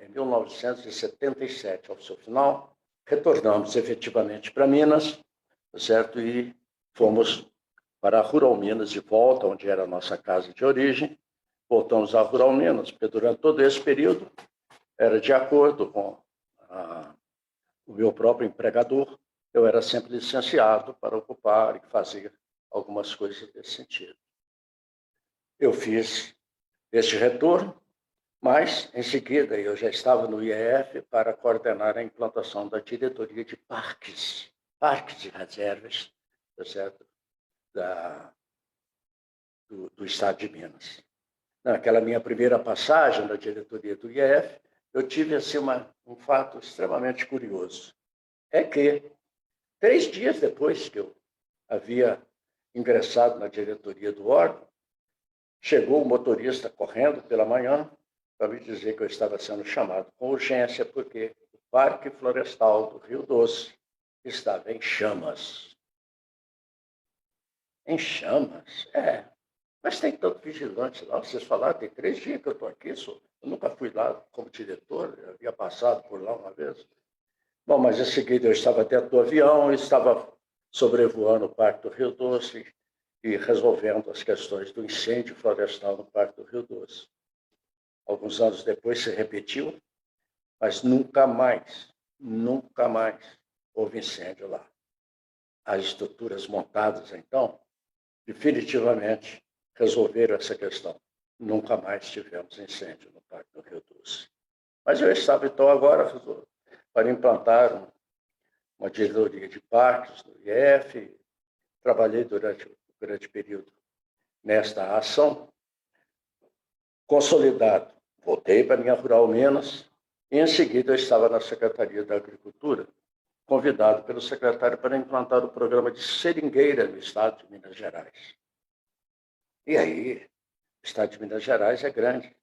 em 1977, ao seu final, retornamos efetivamente para Minas, certo? E fomos para a Rural Minas de volta, onde era a nossa casa de origem. Voltamos à Rural Minas, porque durante todo esse período era de acordo com o meu próprio empregador, eu era sempre licenciado para ocupar e fazer algumas coisas desse sentido. Eu fiz este retorno, mas, em seguida, eu já estava no IEF para coordenar a implantação da diretoria de parques e reservas, tá certo? Do Estado de Minas. Naquela minha primeira passagem na diretoria do IEF, eu tive assim, um fato extremamente curioso. É que, 3 dias depois que eu havia ingressado na diretoria do órgão, chegou o motorista correndo pela manhã para me dizer que eu estava sendo chamado com urgência porque o Parque Florestal do Rio Doce estava em chamas. Em chamas? Mas tem tanto vigilante lá. Vocês falaram, tem 3 dias que eu estou aqui. Eu nunca fui lá como diretor, eu havia passado por lá uma vez. Bom, mas em seguida eu estava dentro do avião, estava sobrevoando o Parque do Rio Doce e resolvendo as questões do incêndio florestal no Parque do Rio Doce. Alguns anos depois se repetiu, mas nunca mais houve incêndio lá. As estruturas montadas, então, definitivamente resolveram essa questão. Nunca mais tivemos incêndio no Parque do Rio Doce. Mas eu estava, então, agora para implantar uma diretoria de parques no IEF. Trabalhei durante um grande período nesta ação. Consolidado, voltei para a minha Rural Minas e, em seguida, eu estava na Secretaria da Agricultura, convidado pelo secretário para implantar o programa de seringueira no estado de Minas Gerais. E aí, o estado de Minas Gerais é grande.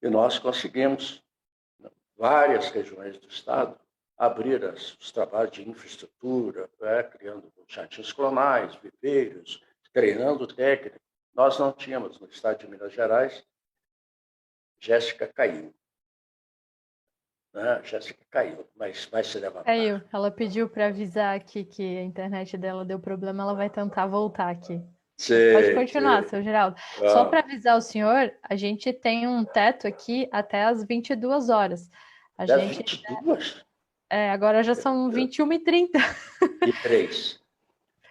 E nós conseguimos, em várias regiões do estado, abrir os trabalhos de infraestrutura, criando jardins clonais, viveiros, treinando técnico. Nós não tínhamos no estado de Minas Gerais. Jéssica caiu. Jéssica caiu, mas vai se levantar. Caiu. Ela pediu para avisar aqui que a internet dela deu problema, ela vai tentar voltar aqui. Pode continuar, seu Geraldo. Só para avisar o senhor, a gente tem um teto aqui até às 22 horas. Até 22? Agora já são 21h30. E 3.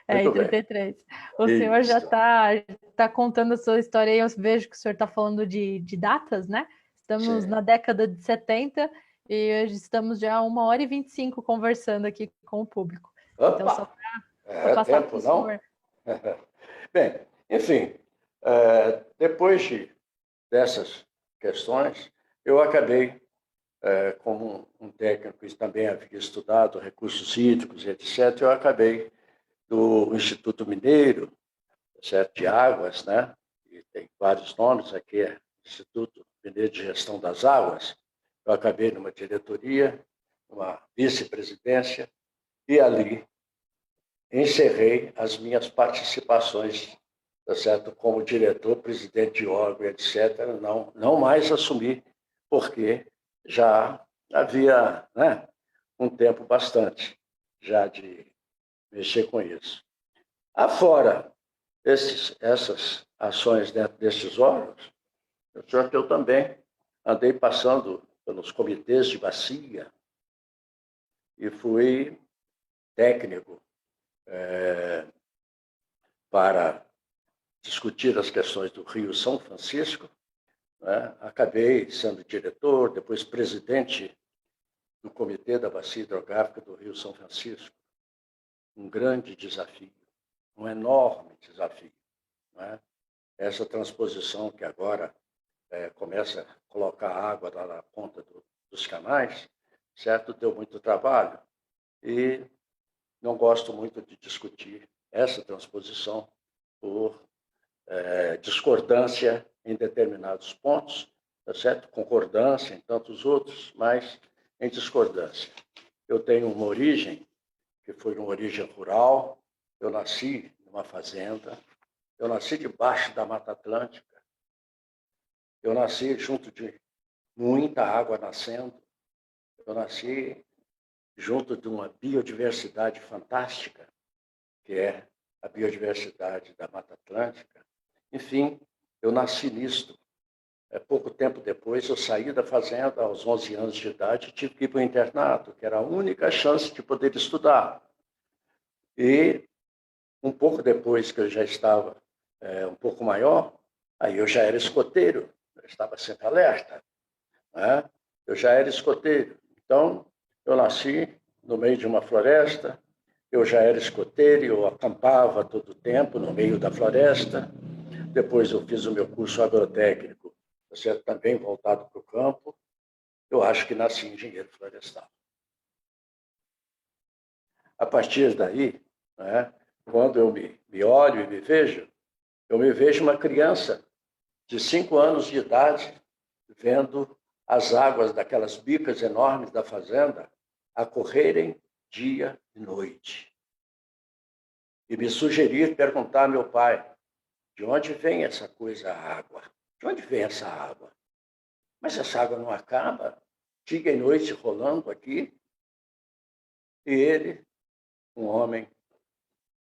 E 33. O senhor já está contando a sua história aí. Eu vejo que o senhor está falando de datas, né? Estamos na década de 70 e hoje estamos já 1h25 conversando aqui com o público. Opa! Então, só para passar para o senhor. Bem, enfim, depois dessas questões, eu acabei, como um técnico que também havia estudado recursos hídricos, etc., eu acabei do Instituto Mineiro, certo, de Águas, né? E tem vários nomes aqui, é Instituto Mineiro de Gestão das Águas. Eu acabei numa diretoria, numa vice-presidência, e ali encerrei as minhas participações, tá certo, como diretor, presidente de órgão, etc. Não mais assumi, porque já havia, né, um tempo bastante já de mexer com isso. Afora essas ações dentro desses órgãos, eu também andei passando pelos comitês de bacia e fui técnico para discutir as questões do Rio São Francisco, né? Acabei sendo diretor, depois presidente do Comitê da Bacia Hidrográfica do Rio São Francisco. Um grande desafio, um enorme desafio, né? Essa transposição que agora começa a colocar água lá na ponta dos canais, certo? Deu muito trabalho e não gosto muito de discutir essa transposição por discordância em determinados pontos, tá certo? Concordância em tantos outros, mas em discordância. Eu tenho uma origem que foi uma origem rural. Eu nasci numa fazenda, eu nasci debaixo da Mata Atlântica, eu nasci junto de muita água nascendo, eu nasci junto de uma biodiversidade fantástica, que é a biodiversidade da Mata Atlântica. Enfim, eu nasci nisto. Pouco tempo depois, eu saí da fazenda aos 11 anos de idade e tive que ir para o internato, que era a única chance de poder estudar. E um pouco depois que eu já estava um pouco maior, aí eu já era escoteiro, eu estava sempre alerta, né? Eu já era escoteiro. Então, eu nasci no meio de uma floresta, eu já era escoteiro, eu acampava todo o tempo no meio da floresta. Depois eu fiz o meu curso agrotécnico, certo? Também voltado para o campo. Eu acho que nasci engenheiro florestal. A partir daí, né, quando eu me olho e me vejo, eu me vejo uma criança de 5 anos de idade vendo as águas daquelas bicas enormes da fazenda a correrem dia e noite. E me sugerir perguntar ao meu pai, de onde vem essa coisa, a água? De onde vem essa água? Mas essa água não acaba, dia e noite rolando aqui. E ele, um homem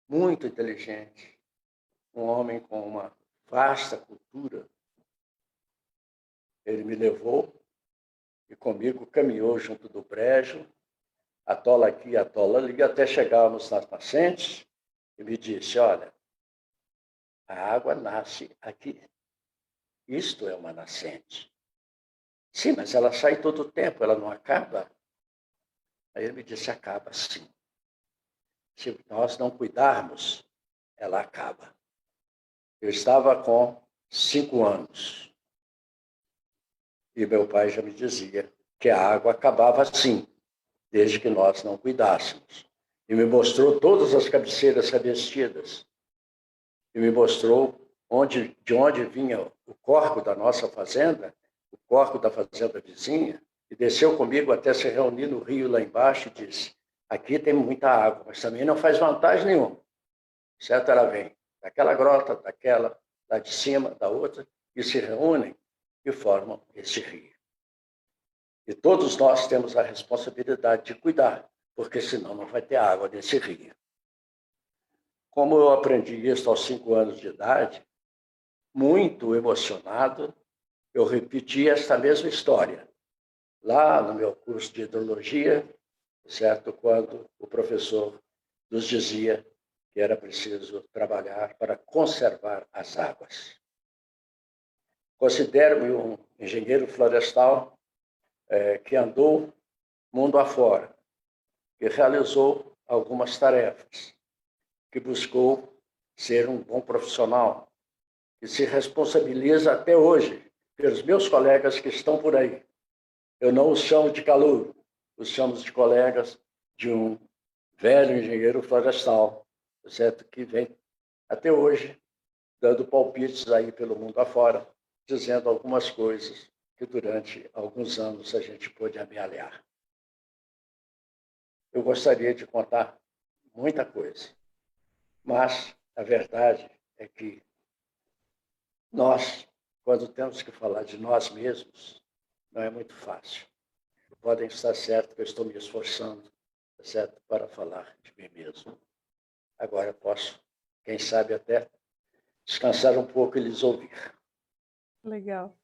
muito inteligente, um homem com uma vasta cultura, ele me levou e comigo caminhou junto do brejo, atola aqui, atola ali, até chegarmos nas nascentes, e me disse, olha, a água nasce aqui. Isto é uma nascente. Sim, mas ela sai todo o tempo, ela não acaba. Aí ele me disse, acaba sim. Se nós não cuidarmos, ela acaba. Eu estava com 5 anos. E meu pai já me dizia que a água acabava sim. desde que nós não cuidássemos. E me mostrou todas as cabeceiras revestidas. E me mostrou de onde vinha o córrego da nossa fazenda, o córrego da fazenda vizinha, e desceu comigo até se reunir no rio lá embaixo e disse: aqui tem muita água, mas também não faz vantagem nenhuma. Certo? Ela vem daquela grota, daquela, lá de cima, da outra, e se reúnem e formam esse rio. E todos nós temos a responsabilidade de cuidar, porque senão não vai ter água nesse rio. Como eu aprendi isso aos 5 anos de idade, muito emocionado, eu repeti esta mesma história lá no meu curso de hidrologia, certo? Quando o professor nos dizia que era preciso trabalhar para conservar as águas. Considero-me um engenheiro florestal que andou mundo afora, que realizou algumas tarefas, que buscou ser um bom profissional, que se responsabiliza até hoje pelos meus colegas que estão por aí. Eu não os chamo de calouro, os chamo de colegas de um velho engenheiro florestal, certo? Que vem até hoje dando palpites aí pelo mundo afora, dizendo algumas coisas que durante alguns anos a gente pôde amealhar. Eu gostaria de contar muita coisa, mas a verdade é que nós, quando temos que falar de nós mesmos, não é muito fácil. Podem estar certo que eu estou me esforçando, certo, para falar de mim mesmo. Agora posso, quem sabe, até descansar um pouco e lhes ouvir. Legal.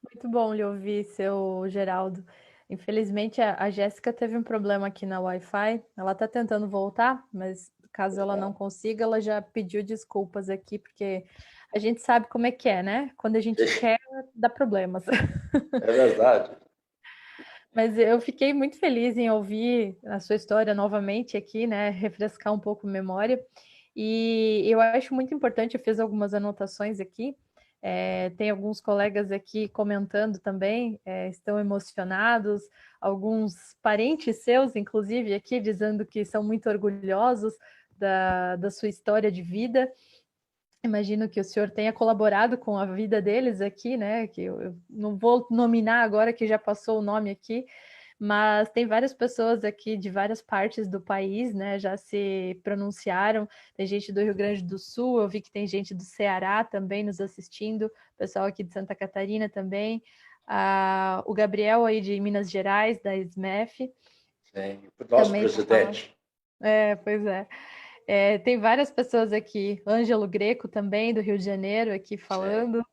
Muito bom lhe ouvir, seu Geraldo. Infelizmente, a Jéssica teve um problema aqui na Wi-Fi. Ela está tentando voltar, mas caso ela não consiga, ela já pediu desculpas aqui, porque a gente sabe como é que é, né? Quando a gente quer, dá problemas. É verdade. Mas eu fiquei muito feliz em ouvir a sua história novamente aqui, né? Refrescar um pouco a memória. E eu acho muito importante, eu fiz algumas anotações aqui. Tem alguns colegas aqui comentando também, estão emocionados, alguns parentes seus, inclusive, aqui dizendo que são muito orgulhosos da sua história de vida. Imagino que o senhor tenha colaborado com a vida deles aqui, né? Que eu não vou nominar agora, que já passou o nome aqui, mas tem várias pessoas aqui de várias partes do país, né? Já se pronunciaram. Tem gente do Rio Grande do Sul, eu vi que tem gente do Ceará também nos assistindo, pessoal aqui de Santa Catarina também. O Gabriel aí de Minas Gerais, da SMEF. Sim, o nosso presidente. Pois é. Tem várias pessoas aqui, Ângelo Greco também, do Rio de Janeiro, aqui falando.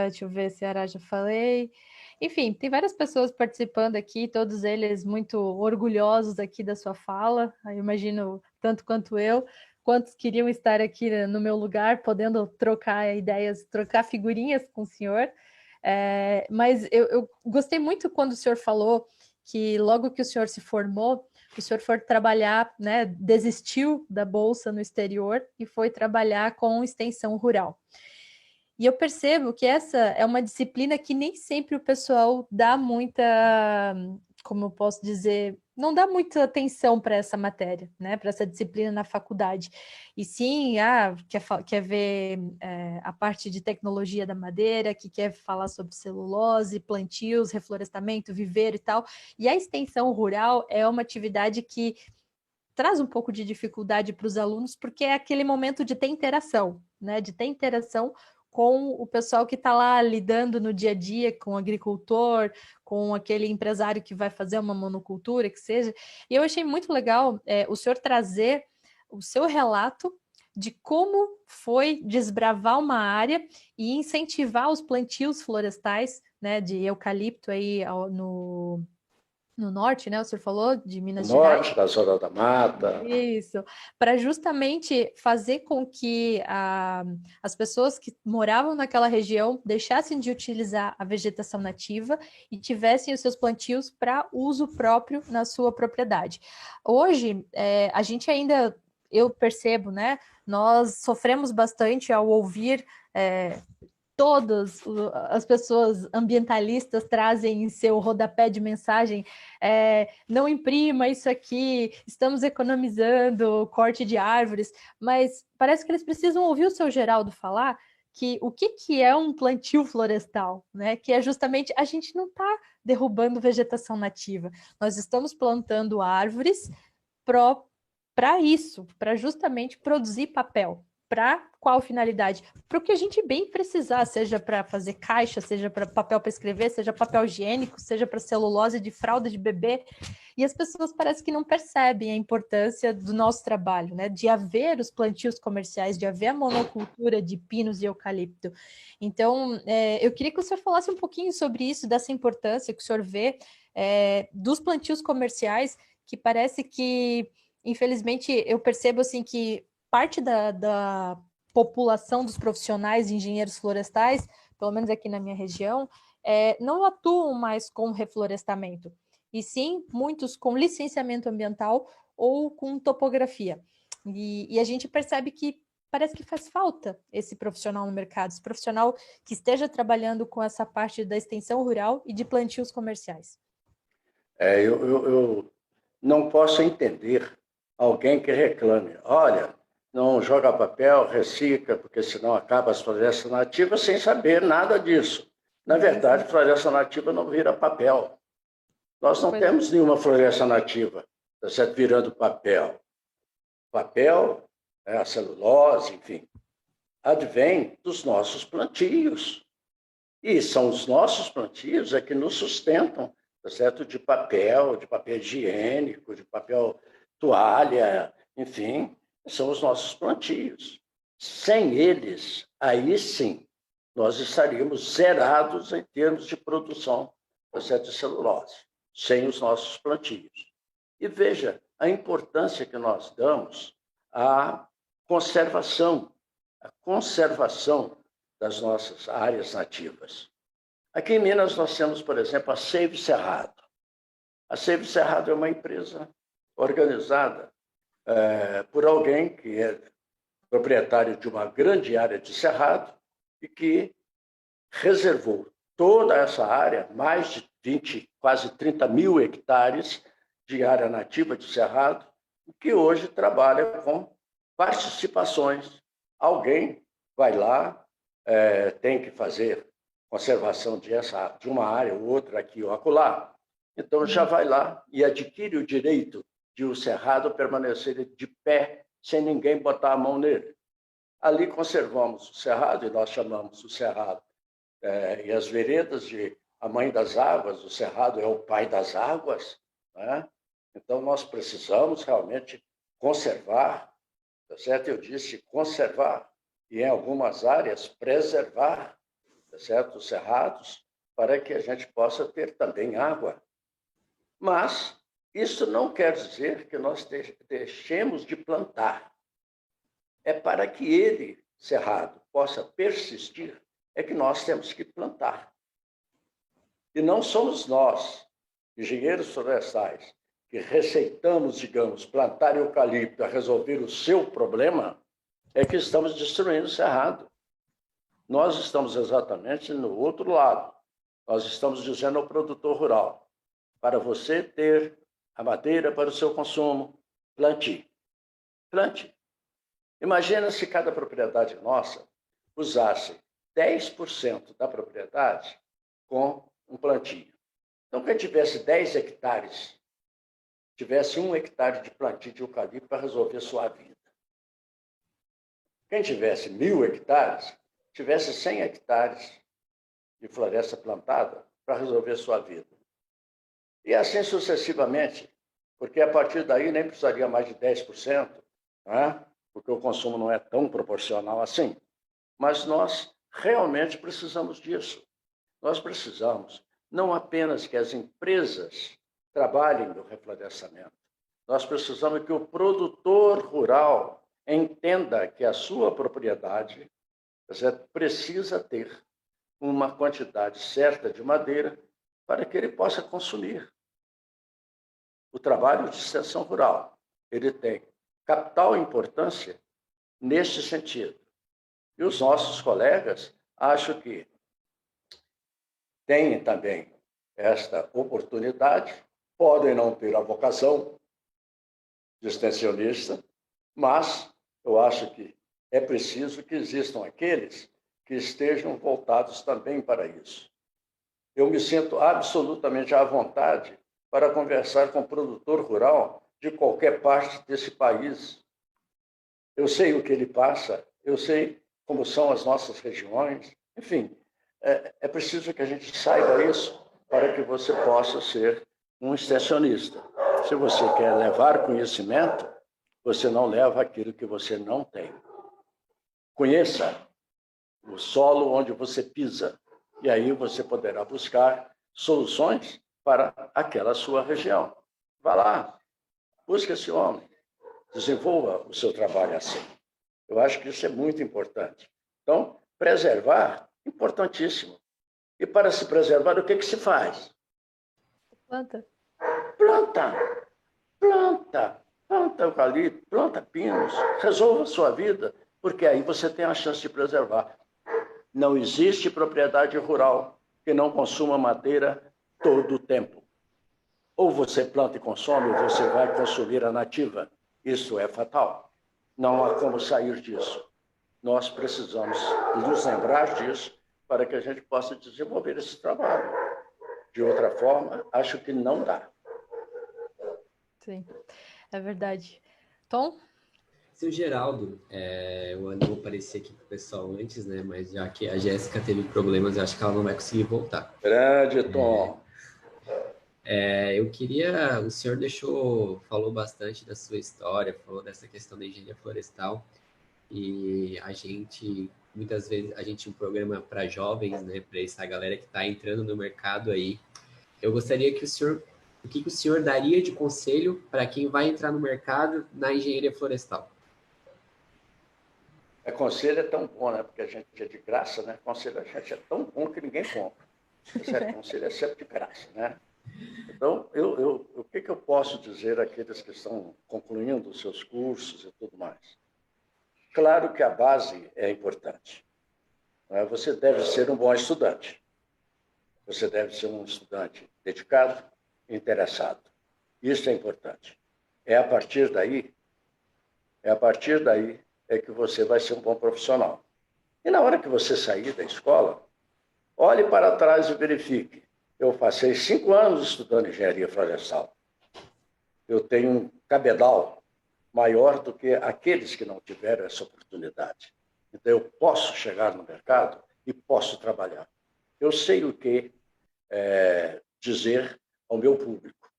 Deixa eu ver, Ceará já falei. Enfim, tem várias pessoas participando aqui, todos eles muito orgulhosos aqui da sua fala. Eu imagino, tanto quanto eu, quantos queriam estar aqui no meu lugar, podendo trocar ideias, trocar figurinhas com o senhor. Mas eu gostei muito quando o senhor falou que logo que o senhor se formou, o senhor foi trabalhar, né, desistiu da bolsa no exterior e foi trabalhar com extensão rural. E eu percebo que essa é uma disciplina que nem sempre o pessoal dá muita, como eu posso dizer, não dá muita atenção para essa matéria, né, para essa disciplina na faculdade. E sim, quer ver a parte de tecnologia da madeira, que quer falar sobre celulose, plantios, reflorestamento, viveiro e tal. E a extensão rural é uma atividade que traz um pouco de dificuldade para os alunos, porque é aquele momento de ter interação, né, de ter interação com o pessoal que está lá lidando no dia a dia, com o agricultor, com aquele empresário que vai fazer uma monocultura, que seja. E eu achei muito legal o senhor trazer o seu relato de como foi desbravar uma área e incentivar os plantios florestais, né, de eucalipto aí no norte, né? O senhor falou de Minas Gerais. Norte, da Zona da Mata. Isso, para justamente fazer com que as pessoas que moravam naquela região deixassem de utilizar a vegetação nativa e tivessem os seus plantios para uso próprio na sua propriedade. Hoje, a gente ainda, eu percebo, né? Nós sofremos bastante ao ouvir todas as pessoas ambientalistas trazem em seu rodapé de mensagem, não imprima isso aqui, estamos economizando corte de árvores, mas parece que eles precisam ouvir o seu Geraldo falar que o que é um plantio florestal, né? Que é justamente, a gente não está derrubando vegetação nativa, nós estamos plantando árvores para isso, para justamente produzir papel. Para qual finalidade? Para o que a gente bem precisar, seja para fazer caixa, seja para papel para escrever, seja papel higiênico, seja para celulose de fralda de bebê. E as pessoas parecem que não percebem a importância do nosso trabalho, né? De haver os plantios comerciais, de haver a monocultura de pinos e eucalipto. Então, eu queria que o senhor falasse um pouquinho sobre isso, dessa importância que o senhor vê dos plantios comerciais, que parece que, infelizmente, eu percebo assim que parte da população dos profissionais de engenheiros florestais, pelo menos aqui na minha região, não atuam mais com reflorestamento, e sim muitos com licenciamento ambiental ou com topografia. E a gente percebe que parece que faz falta esse profissional no mercado, esse profissional que esteja trabalhando com essa parte da extensão rural e de plantios comerciais. Eu não posso entender alguém que reclame, olha, não joga papel, recicla, porque senão acaba as florestas nativas, sem saber nada disso. Na verdade, floresta nativa não vira papel. Nós não temos nenhuma floresta nativa, tá certo? Virando papel. Papel, a celulose, enfim, advém dos nossos plantios. E são os nossos plantios que nos sustentam, tá certo? De papel higiênico, de papel toalha, enfim, são os nossos plantios. Sem eles, aí sim, nós estaríamos zerados em termos de produção de celulose, sem os nossos plantios. E veja a importância que nós damos à conservação, das nossas áreas nativas. Aqui em Minas nós temos, por exemplo, a Save Cerrado. A Save Cerrado é uma empresa organizada por alguém que é proprietário de uma grande área de cerrado e que reservou toda essa área, mais de 20, quase 30 mil hectares de área nativa de cerrado, e que hoje trabalha com participações. Alguém vai lá, tem que fazer conservação de uma área ou outra aqui ou acolá, então já vai lá e adquire o direito de o cerrado permanecer de pé, sem ninguém botar a mão nele. Ali conservamos o cerrado, e nós chamamos o cerrado e as veredas de a mãe das águas, o cerrado é o pai das águas, né? Então nós precisamos realmente conservar, tá certo? Eu disse conservar, e em algumas áreas preservar, tá certo? Os cerrados, para que a gente possa ter também água. Mas isso não quer dizer que nós deixemos de plantar. É para que ele, cerrado, possa persistir, é que nós temos que plantar. E não somos nós, engenheiros florestais, que receitamos, digamos, plantar eucalipto para resolver o seu problema, é que estamos destruindo o cerrado. Nós estamos exatamente no outro lado. Nós estamos dizendo ao produtor rural, para você ter a madeira para o seu consumo, plante. Plante. Imagina se cada propriedade nossa usasse 10% da propriedade com um plantio. Então, quem tivesse 10 hectares, tivesse 1 hectare de plantio de eucalipto para resolver sua vida. Quem tivesse 1.000 hectares, tivesse 100 hectares de floresta plantada para resolver sua vida. E assim sucessivamente, porque a partir daí nem precisaria mais de 10%, né? Porque o consumo não é tão proporcional assim. Mas nós realmente precisamos disso. Nós precisamos não apenas que as empresas trabalhem no reflorestamento, nós precisamos que o produtor rural entenda que a sua propriedade precisa ter uma quantidade certa de madeira para que ele possa consumir. O trabalho de extensão rural, ele tem capital importância neste sentido. E os nossos colegas acho que têm também esta oportunidade, podem não ter a vocação de extensionista, mas eu acho que é preciso que existam aqueles que estejam voltados também para isso. Eu me sinto absolutamente à vontade para conversar com o produtor rural de qualquer parte desse país. Eu sei o que ele passa, eu sei como são as nossas regiões, enfim, é preciso que a gente saiba isso para que você possa ser um extensionista. Se você quer levar conhecimento, você não leva aquilo que você não tem. Conheça o solo onde você pisa, e aí você poderá buscar soluções para aquela sua região. Vá lá, busque esse homem, desenvolva o seu trabalho assim. Eu acho que isso é muito importante. Então, preservar, importantíssimo. E para se preservar, o que se faz? Planta. Planta eucalipto, planta pinos, resolva a sua vida, porque aí você tem a chance de preservar. Não existe propriedade rural que não consuma madeira todo o tempo. Ou você planta e consome, ou você vai consumir a nativa. Isso é fatal. Não há como sair disso. Nós precisamos nos lembrar disso para que a gente possa desenvolver esse trabalho. De outra forma, acho que não dá. Sim, é verdade. Tom? Seu Geraldo, eu não vou aparecer aqui para o pessoal antes, né? Mas já que a Jéssica teve problemas, eu acho que ela não vai conseguir voltar. Grande, Tom. Eu queria... O senhor falou bastante da sua história, falou dessa questão da engenharia florestal. E muitas vezes, a gente tem um programa para jovens, né? Para essa galera que está entrando no mercado aí. Eu gostaria que o que o senhor daria de conselho para quem vai entrar no mercado na engenharia florestal? Conselho é tão bom, né? Porque a gente é de graça, né? Conselho a gente é tão bom que ninguém compra. Conselho é sempre de graça, né? Então, o que eu posso dizer àqueles que estão concluindo os seus cursos e tudo mais? Claro que a base é importante. Né? Você deve ser um bom estudante. Você deve ser um estudante dedicado e interessado. Isso é importante. É a partir daí que você vai ser um bom profissional. E na hora que você sair da escola, olhe para trás e verifique. Eu passei 5 anos estudando engenharia florestal. Eu tenho um cabedal maior do que aqueles que não tiveram essa oportunidade. Então, eu posso chegar no mercado e posso trabalhar. Eu sei o que dizer ao meu público,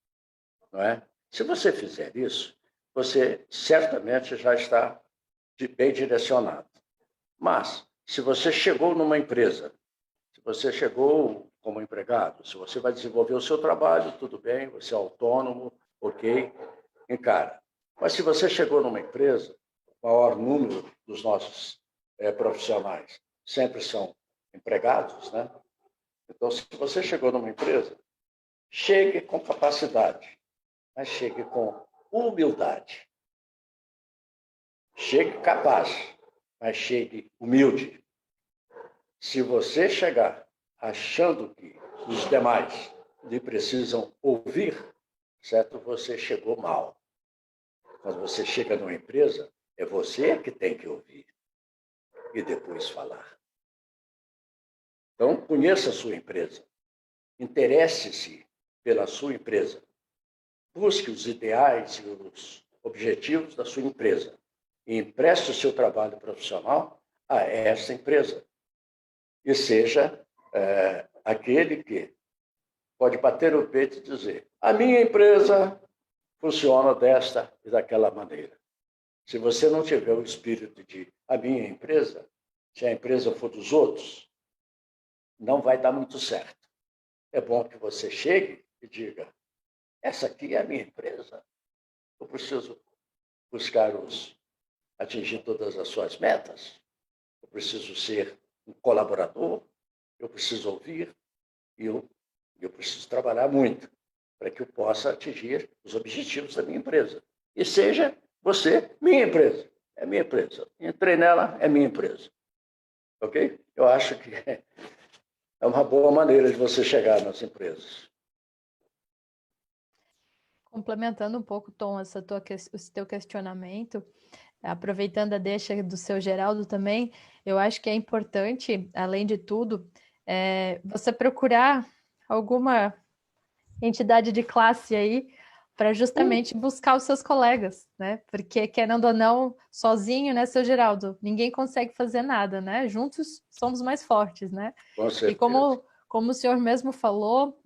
não é? Se você fizer isso, você certamente já está bem direcionado. Mas, se você chegou numa empresa, se você chegou como empregado, se você vai desenvolver o seu trabalho, tudo bem, você é autônomo, ok, encara. Mas se você chegou numa empresa, o maior número dos nossos profissionais sempre são empregados, né? Então, se você chegou numa empresa, chegue com capacidade, mas chegue com humildade. Chegue capaz, mas chegue humilde. Se você chegar achando que os demais lhe precisam ouvir, certo? Você chegou mal. Quando você chega numa empresa, é você que tem que ouvir e depois falar. Então, conheça a sua empresa. Interesse-se pela sua empresa. Busque os ideais e os objetivos da sua empresa e empreste o seu trabalho profissional a essa empresa. E seja aquele que pode bater o peito e dizer: a minha empresa funciona desta e daquela maneira. Se você não tiver o espírito de a minha empresa, se a empresa for dos outros, não vai dar muito certo. É bom que você chegue e diga: essa aqui é a minha empresa. Eu preciso buscar atingir todas as suas metas. Eu preciso ser um colaborador. Eu preciso ouvir. E eu preciso trabalhar muito para que eu possa atingir os objetivos da minha empresa. E seja você minha empresa. É minha empresa. Entrei nela, é minha empresa. ok? Eu acho que é uma boa maneira de você chegar nas empresas. Complementando um pouco, Tom, esse teu questionamento, aproveitando a deixa do seu Geraldo também, eu acho que é importante, além de tudo, você procurar alguma entidade de classe aí para justamente buscar os seus colegas, né? Porque, querendo ou não, sozinho, né, seu Geraldo, ninguém consegue fazer nada, né? Juntos somos mais fortes, né? Com certeza. E como o senhor mesmo falou,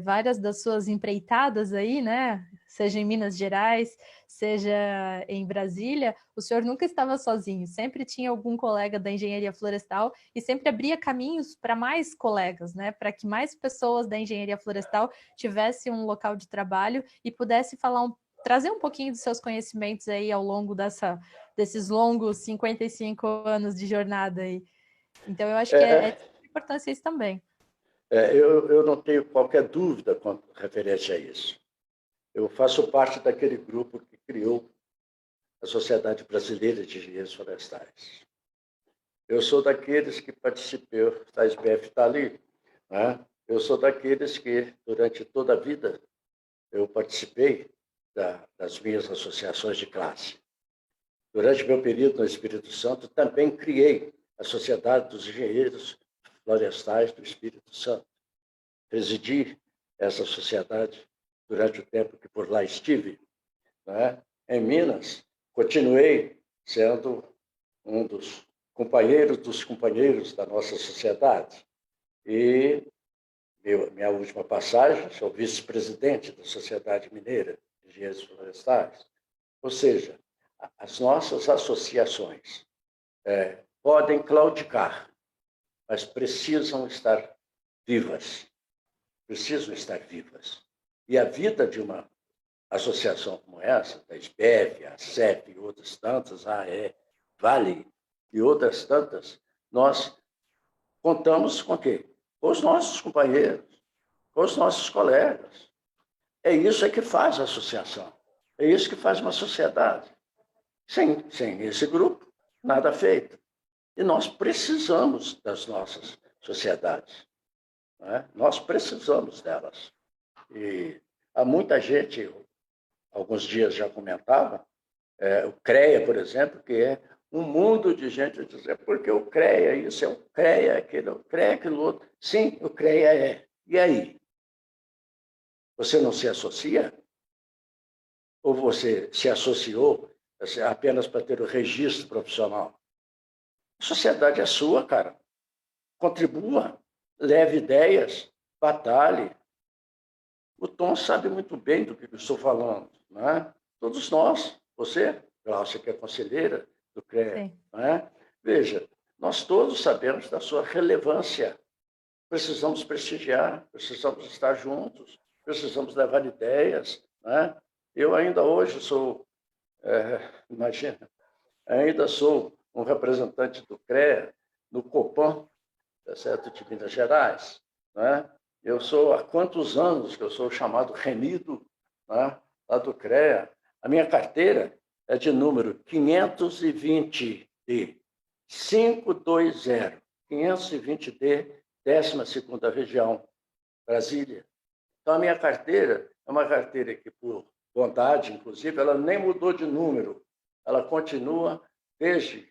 várias das suas empreitadas aí, né? Seja em Minas Gerais, seja em Brasília, o senhor nunca estava sozinho, sempre tinha algum colega da engenharia florestal e sempre abria caminhos para mais colegas, né? Para que mais pessoas da engenharia florestal tivessem um local de trabalho e pudesse trazer um pouquinho dos seus conhecimentos aí ao longo desses longos 55 anos de jornada aí. Então, eu acho que é de importância isso também. Eu não tenho qualquer dúvida referente a isso. Eu faço parte daquele grupo que criou a Sociedade Brasileira de Engenheiros Florestais. Eu sou daqueles que participei, a SBF está ali, né? Eu sou daqueles que, durante toda a vida, eu participei das minhas associações de classe. Durante meu período no Espírito Santo, também criei a Sociedade dos Engenheiros Florestais do Espírito Santo. Presidi essa sociedade durante o tempo que por lá estive, né? Em Minas, continuei sendo um dos companheiros da nossa sociedade. E minha última passagem, sou vice-presidente da Sociedade Mineira de Engenheiros Florestais. Ou seja, as nossas associações podem claudicar, mas precisam estar vivas. Precisam estar vivas. E a vida de uma associação como essa, da SBF, a CEP e outras tantas, a Vale e outras tantas, nós contamos com o quê? Com os nossos companheiros, com os nossos colegas. É isso que faz a associação. É isso que faz uma sociedade. Sem esse grupo, nada feito. E nós precisamos das nossas sociedades. Né? Nós precisamos delas. E há muita gente, alguns dias já comentava, o CREA, por exemplo, que é um mundo de gente dizer, porque o CREA isso, é o CREA aquilo, o CREA aquilo outro. Sim, o CREA é. E aí? Você não se associa? Ou você se associou apenas para ter o registro profissional? A sociedade é sua, cara. Contribua, leve ideias, batalhe. O Tom sabe muito bem do que eu estou falando, né? Todos nós, você, Glaucia, que é conselheira do CREA, né? Veja, nós todos sabemos da sua relevância. Precisamos prestigiar, precisamos estar juntos, precisamos levar ideias, né? Eu ainda hoje sou, imagina, ainda sou um representante do CREA no Copan, tá certo, de Minas Gerais, né? Eu sou, há quantos anos que eu sou chamado remido, né, lá do CREA. A minha carteira é de número 520D, 520, 520D, 12ª Região, Brasília. Então, a minha carteira é uma carteira que, por bondade, inclusive, ela nem mudou de número. Ela continua desde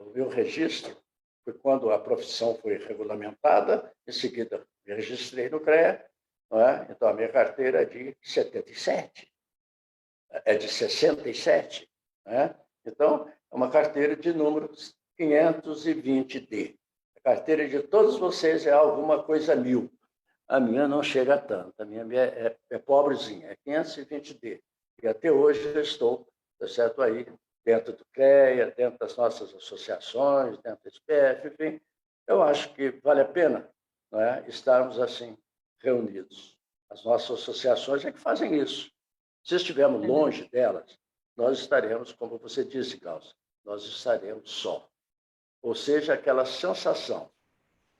o meu registro, foi quando a profissão foi regulamentada, em seguida me registrei no CREA, não é? Então a minha carteira é de 77, é de 67, né? Então é uma carteira de número 520D. A carteira de todos vocês é alguma coisa 1000. A minha não chega a tanto, a minha é pobrezinha, é 520D. E até hoje eu estou, tá certo, aí, dentro do CREA, dentro das nossas associações, dentro do SPF, enfim, eu acho que vale a pena, não é, estarmos assim, reunidos. As nossas associações é que fazem isso. Se estivermos longe delas, nós estaremos, como você disse, Glaucia, nós estaremos só. Ou seja, aquela sensação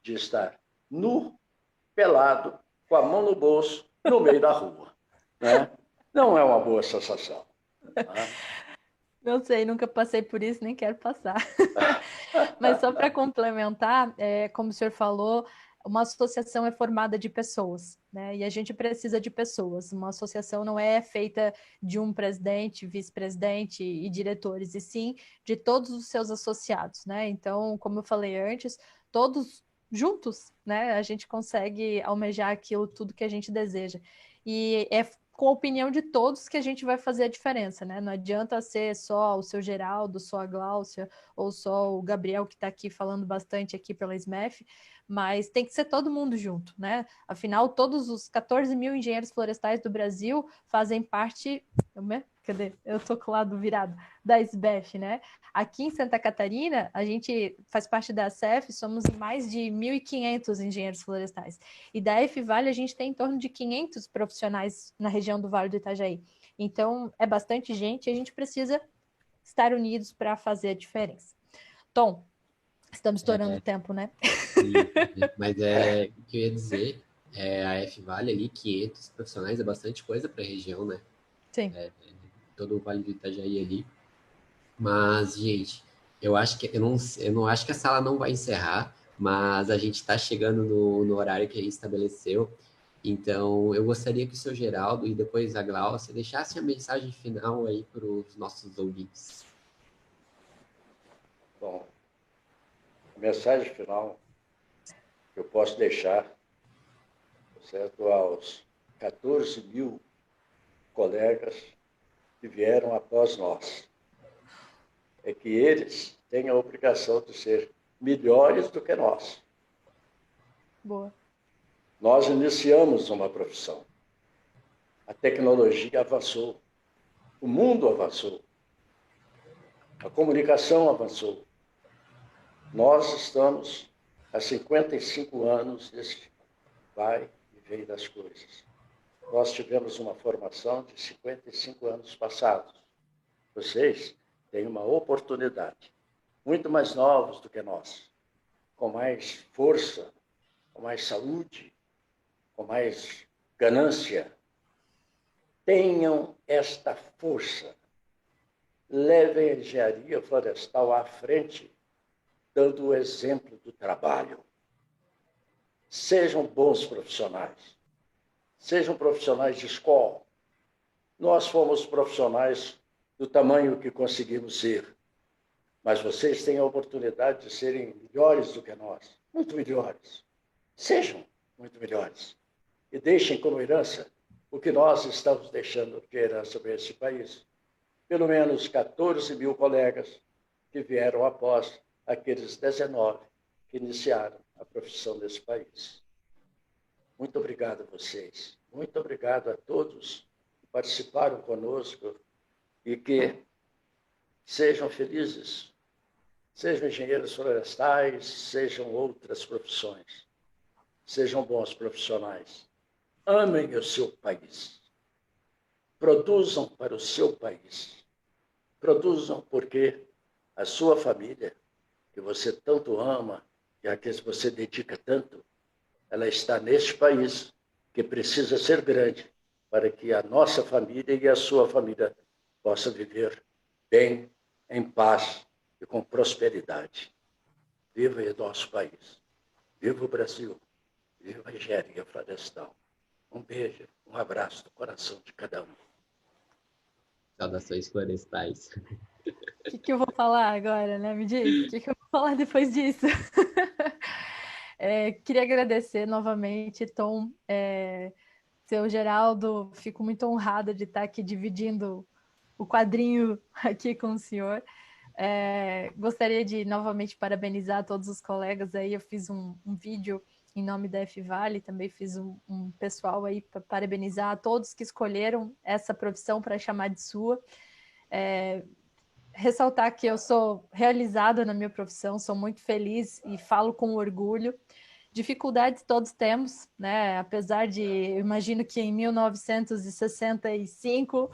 de estar nu, pelado, com a mão no bolso, no meio da rua. Né? Não é uma boa sensação. Né? Não sei, nunca passei por isso, nem quero passar. Mas só para complementar, como o senhor falou, uma associação é formada de pessoas, né? E a gente precisa de pessoas. Uma associação não é feita de um presidente, vice-presidente e diretores, e sim de todos os seus associados, né? Então, como eu falei antes, todos juntos, né? A gente consegue almejar aquilo tudo que a gente deseja. E é com a opinião de todos que a gente vai fazer a diferença, né? Não adianta ser só o seu Geraldo, só a Gláucia, ou só o Gabriel, que está aqui falando bastante aqui pela SMEF, mas tem que ser todo mundo junto, né? Afinal, todos os 14 mil engenheiros florestais do Brasil fazem parte... Cadê? Eu tô com o lado virado, da SBEF, né? Aqui em Santa Catarina, a gente faz parte da ACEF, somos mais de 1.500 engenheiros florestais. E da F-Vale a gente tem em torno de 500 profissionais na região do Vale do Itajaí. Então, é bastante gente e a gente precisa estar unidos para fazer a diferença. Tom, estamos estourando o tempo, né? Sim, mas o que eu ia dizer, a F-Vale ali, 500 profissionais, é bastante coisa para a região, né? Sim. Todo o Vale do Itajaí ali. Mas, gente, eu não acho que a sala não vai encerrar, mas a gente está chegando no horário que a gente estabeleceu. Então, eu gostaria que o seu Geraldo e depois a Gláucia deixassem a mensagem final aí para os nossos ouvintes. Bom, a mensagem final que eu posso deixar, certo, aos 14 mil colegas que vieram após nós, é que eles têm a obrigação de ser melhores do que nós. Boa. Nós iniciamos uma profissão. A tecnologia avançou. O mundo avançou. A comunicação avançou. Nós estamos há 55 anos desse vai e vem das coisas. Nós tivemos uma formação de 55 anos passados. Vocês têm uma oportunidade, muito mais novos do que nós, com mais força, com mais saúde, com mais ganância. Tenham esta força. Levem a engenharia florestal à frente, dando o exemplo do trabalho. Sejam bons profissionais. Sejam profissionais de escola. Nós fomos profissionais do tamanho que conseguimos ser. Mas vocês têm a oportunidade de serem melhores do que nós. Muito melhores. Sejam muito melhores. E deixem como herança o que nós estamos deixando de herança para esse país. Pelo menos 14 mil colegas que vieram após aqueles 19 que iniciaram a profissão desse país. Muito obrigado a vocês. Muito obrigado a todos que participaram conosco e que sejam felizes. Sejam engenheiros florestais, sejam outras profissões. Sejam bons profissionais. Amem o seu país. Produzam para o seu país. Produzam porque a sua família, que você tanto ama e a que você dedica tanto, ela está neste país que precisa ser grande para que a nossa família e a sua família possam viver bem, em paz e com prosperidade. Viva o nosso país. Viva o Brasil. Viva a engenharia florestal. Um beijo, um abraço do coração de cada um. Saudações florestais. O que eu vou falar agora, né? Me diz, o que eu vou falar depois disso? Queria agradecer novamente, Tom, seu Geraldo, fico muito honrada de estar aqui dividindo o quadrinho aqui com o senhor. Gostaria de novamente parabenizar todos os colegas aí, eu fiz um vídeo em nome da F-Vale, também fiz um pessoal aí para parabenizar a todos que escolheram essa profissão para chamar de sua. Ressaltar que eu sou realizada na minha profissão, sou muito feliz e falo com orgulho. Dificuldades todos temos, né? Apesar de, eu imagino que em 1965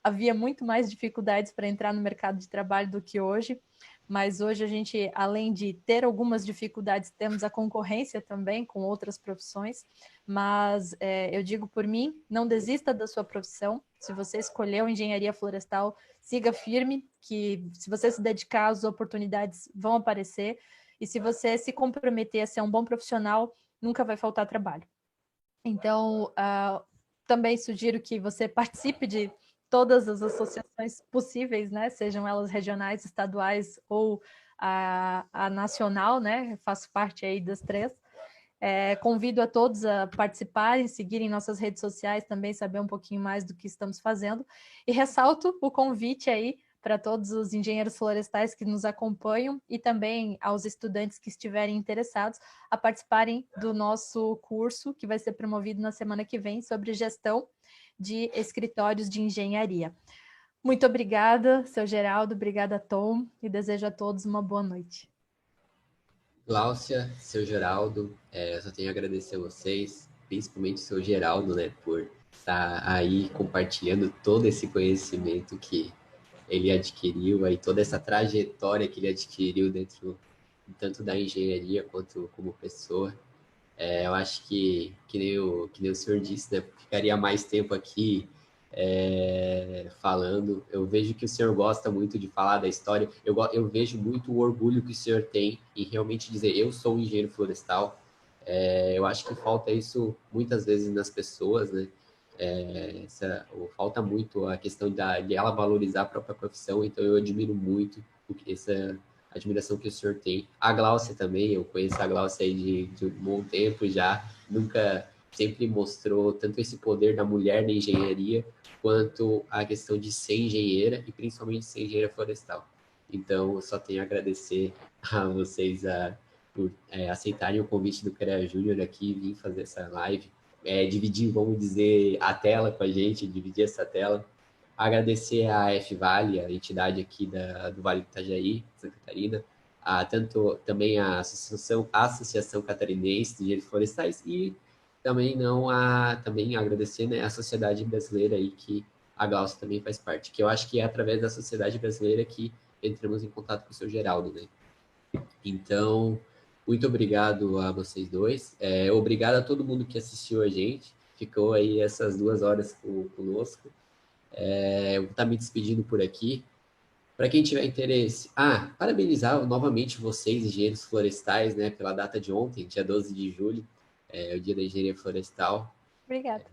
havia muito mais dificuldades para entrar no mercado de trabalho do que hoje, mas hoje a gente, além de ter algumas dificuldades, temos a concorrência também com outras profissões, mas eu digo por mim, não desista da sua profissão. Se você escolheu engenharia florestal, siga firme, que se você se dedicar, as oportunidades vão aparecer, e se você se comprometer a ser um bom profissional, nunca vai faltar trabalho. Então, também sugiro que você participe de todas as associações possíveis, né? Sejam elas regionais, estaduais ou a nacional, né? Faço parte aí das 3. Convido a todos a participarem, seguirem nossas redes sociais, também saber um pouquinho mais do que estamos fazendo. E ressalto o convite aí para todos os engenheiros florestais que nos acompanham e também aos estudantes que estiverem interessados a participarem do nosso curso, que vai ser promovido na semana que vem, sobre gestão de escritórios de engenharia. Muito obrigada, seu Geraldo, obrigada, Tom, e desejo a todos uma boa noite. Gláucia, seu Geraldo, eu só tenho a agradecer a vocês, principalmente o seu Geraldo, né, por estar aí compartilhando todo esse conhecimento que ele adquiriu, aí toda essa trajetória que ele adquiriu dentro tanto da engenharia quanto como pessoa. Eu acho que nem o senhor disse, né, ficaria mais tempo aqui falando. Eu vejo que o senhor gosta muito de falar da história. Eu vejo muito o orgulho que o senhor tem em realmente dizer, eu sou um engenheiro florestal. Eu acho que falta isso muitas vezes nas pessoas, né? Falta muito a questão de ela valorizar a própria profissão, então eu admiro muito essa admiração que o senhor tem. A Gláucia também, eu conheço a Gláucia aí de um bom tempo já, nunca sempre mostrou tanto esse poder da mulher na engenharia, quanto a questão de ser engenheira, e principalmente ser engenheira florestal. Então, eu só tenho a agradecer a vocês por aceitarem o convite do CREA Júnior aqui e vir fazer essa live. Dividir, vamos dizer, a tela com a gente, dividir essa tela. Agradecer a F-Vale, a entidade aqui do Vale do Itajaí, Santa Catarina, também a Associação Catarinense de Engenheiros Florestais e também agradecer, né, a Sociedade Brasileira aí, que a Gláucia também faz parte, que eu acho que é através da Sociedade Brasileira que entramos em contato com o seu Geraldo, né? Então, muito obrigado a vocês dois. Obrigado a todo mundo que assistiu a gente. Ficou aí essas 2 horas conosco. Eu vou estar me despedindo por aqui. Para quem tiver interesse... parabenizar novamente vocês, engenheiros florestais, né, pela data de ontem, dia 12 de julho, o dia da engenharia florestal. Obrigada.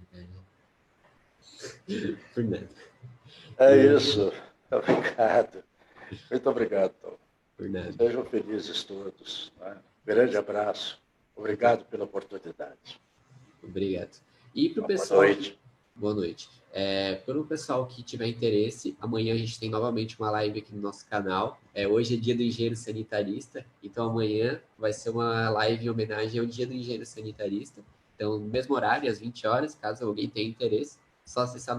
Por nada. Isso. Obrigado. Muito obrigado, Tom. Por nada. Sejam felizes todos. Né? Grande abraço. Obrigado pela oportunidade. Obrigado. E para o pessoal... Boa noite. Boa noite. Para o pessoal que tiver interesse, amanhã a gente tem novamente uma live aqui no nosso canal. Hoje é dia do engenheiro sanitarista, então amanhã vai ser uma live em homenagem ao dia do engenheiro sanitarista. Então, no mesmo horário, às 20 horas, caso alguém tenha interesse, só acessar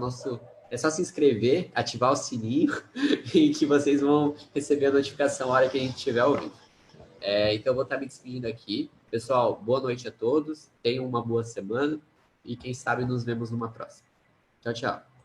é só se inscrever, ativar o sininho e que vocês vão receber a notificação na hora que a gente estiver ao vivo. Então, eu vou estar me despedindo aqui. Pessoal, boa noite a todos, tenham uma boa semana e quem sabe nos vemos numa próxima. Tchau, tchau.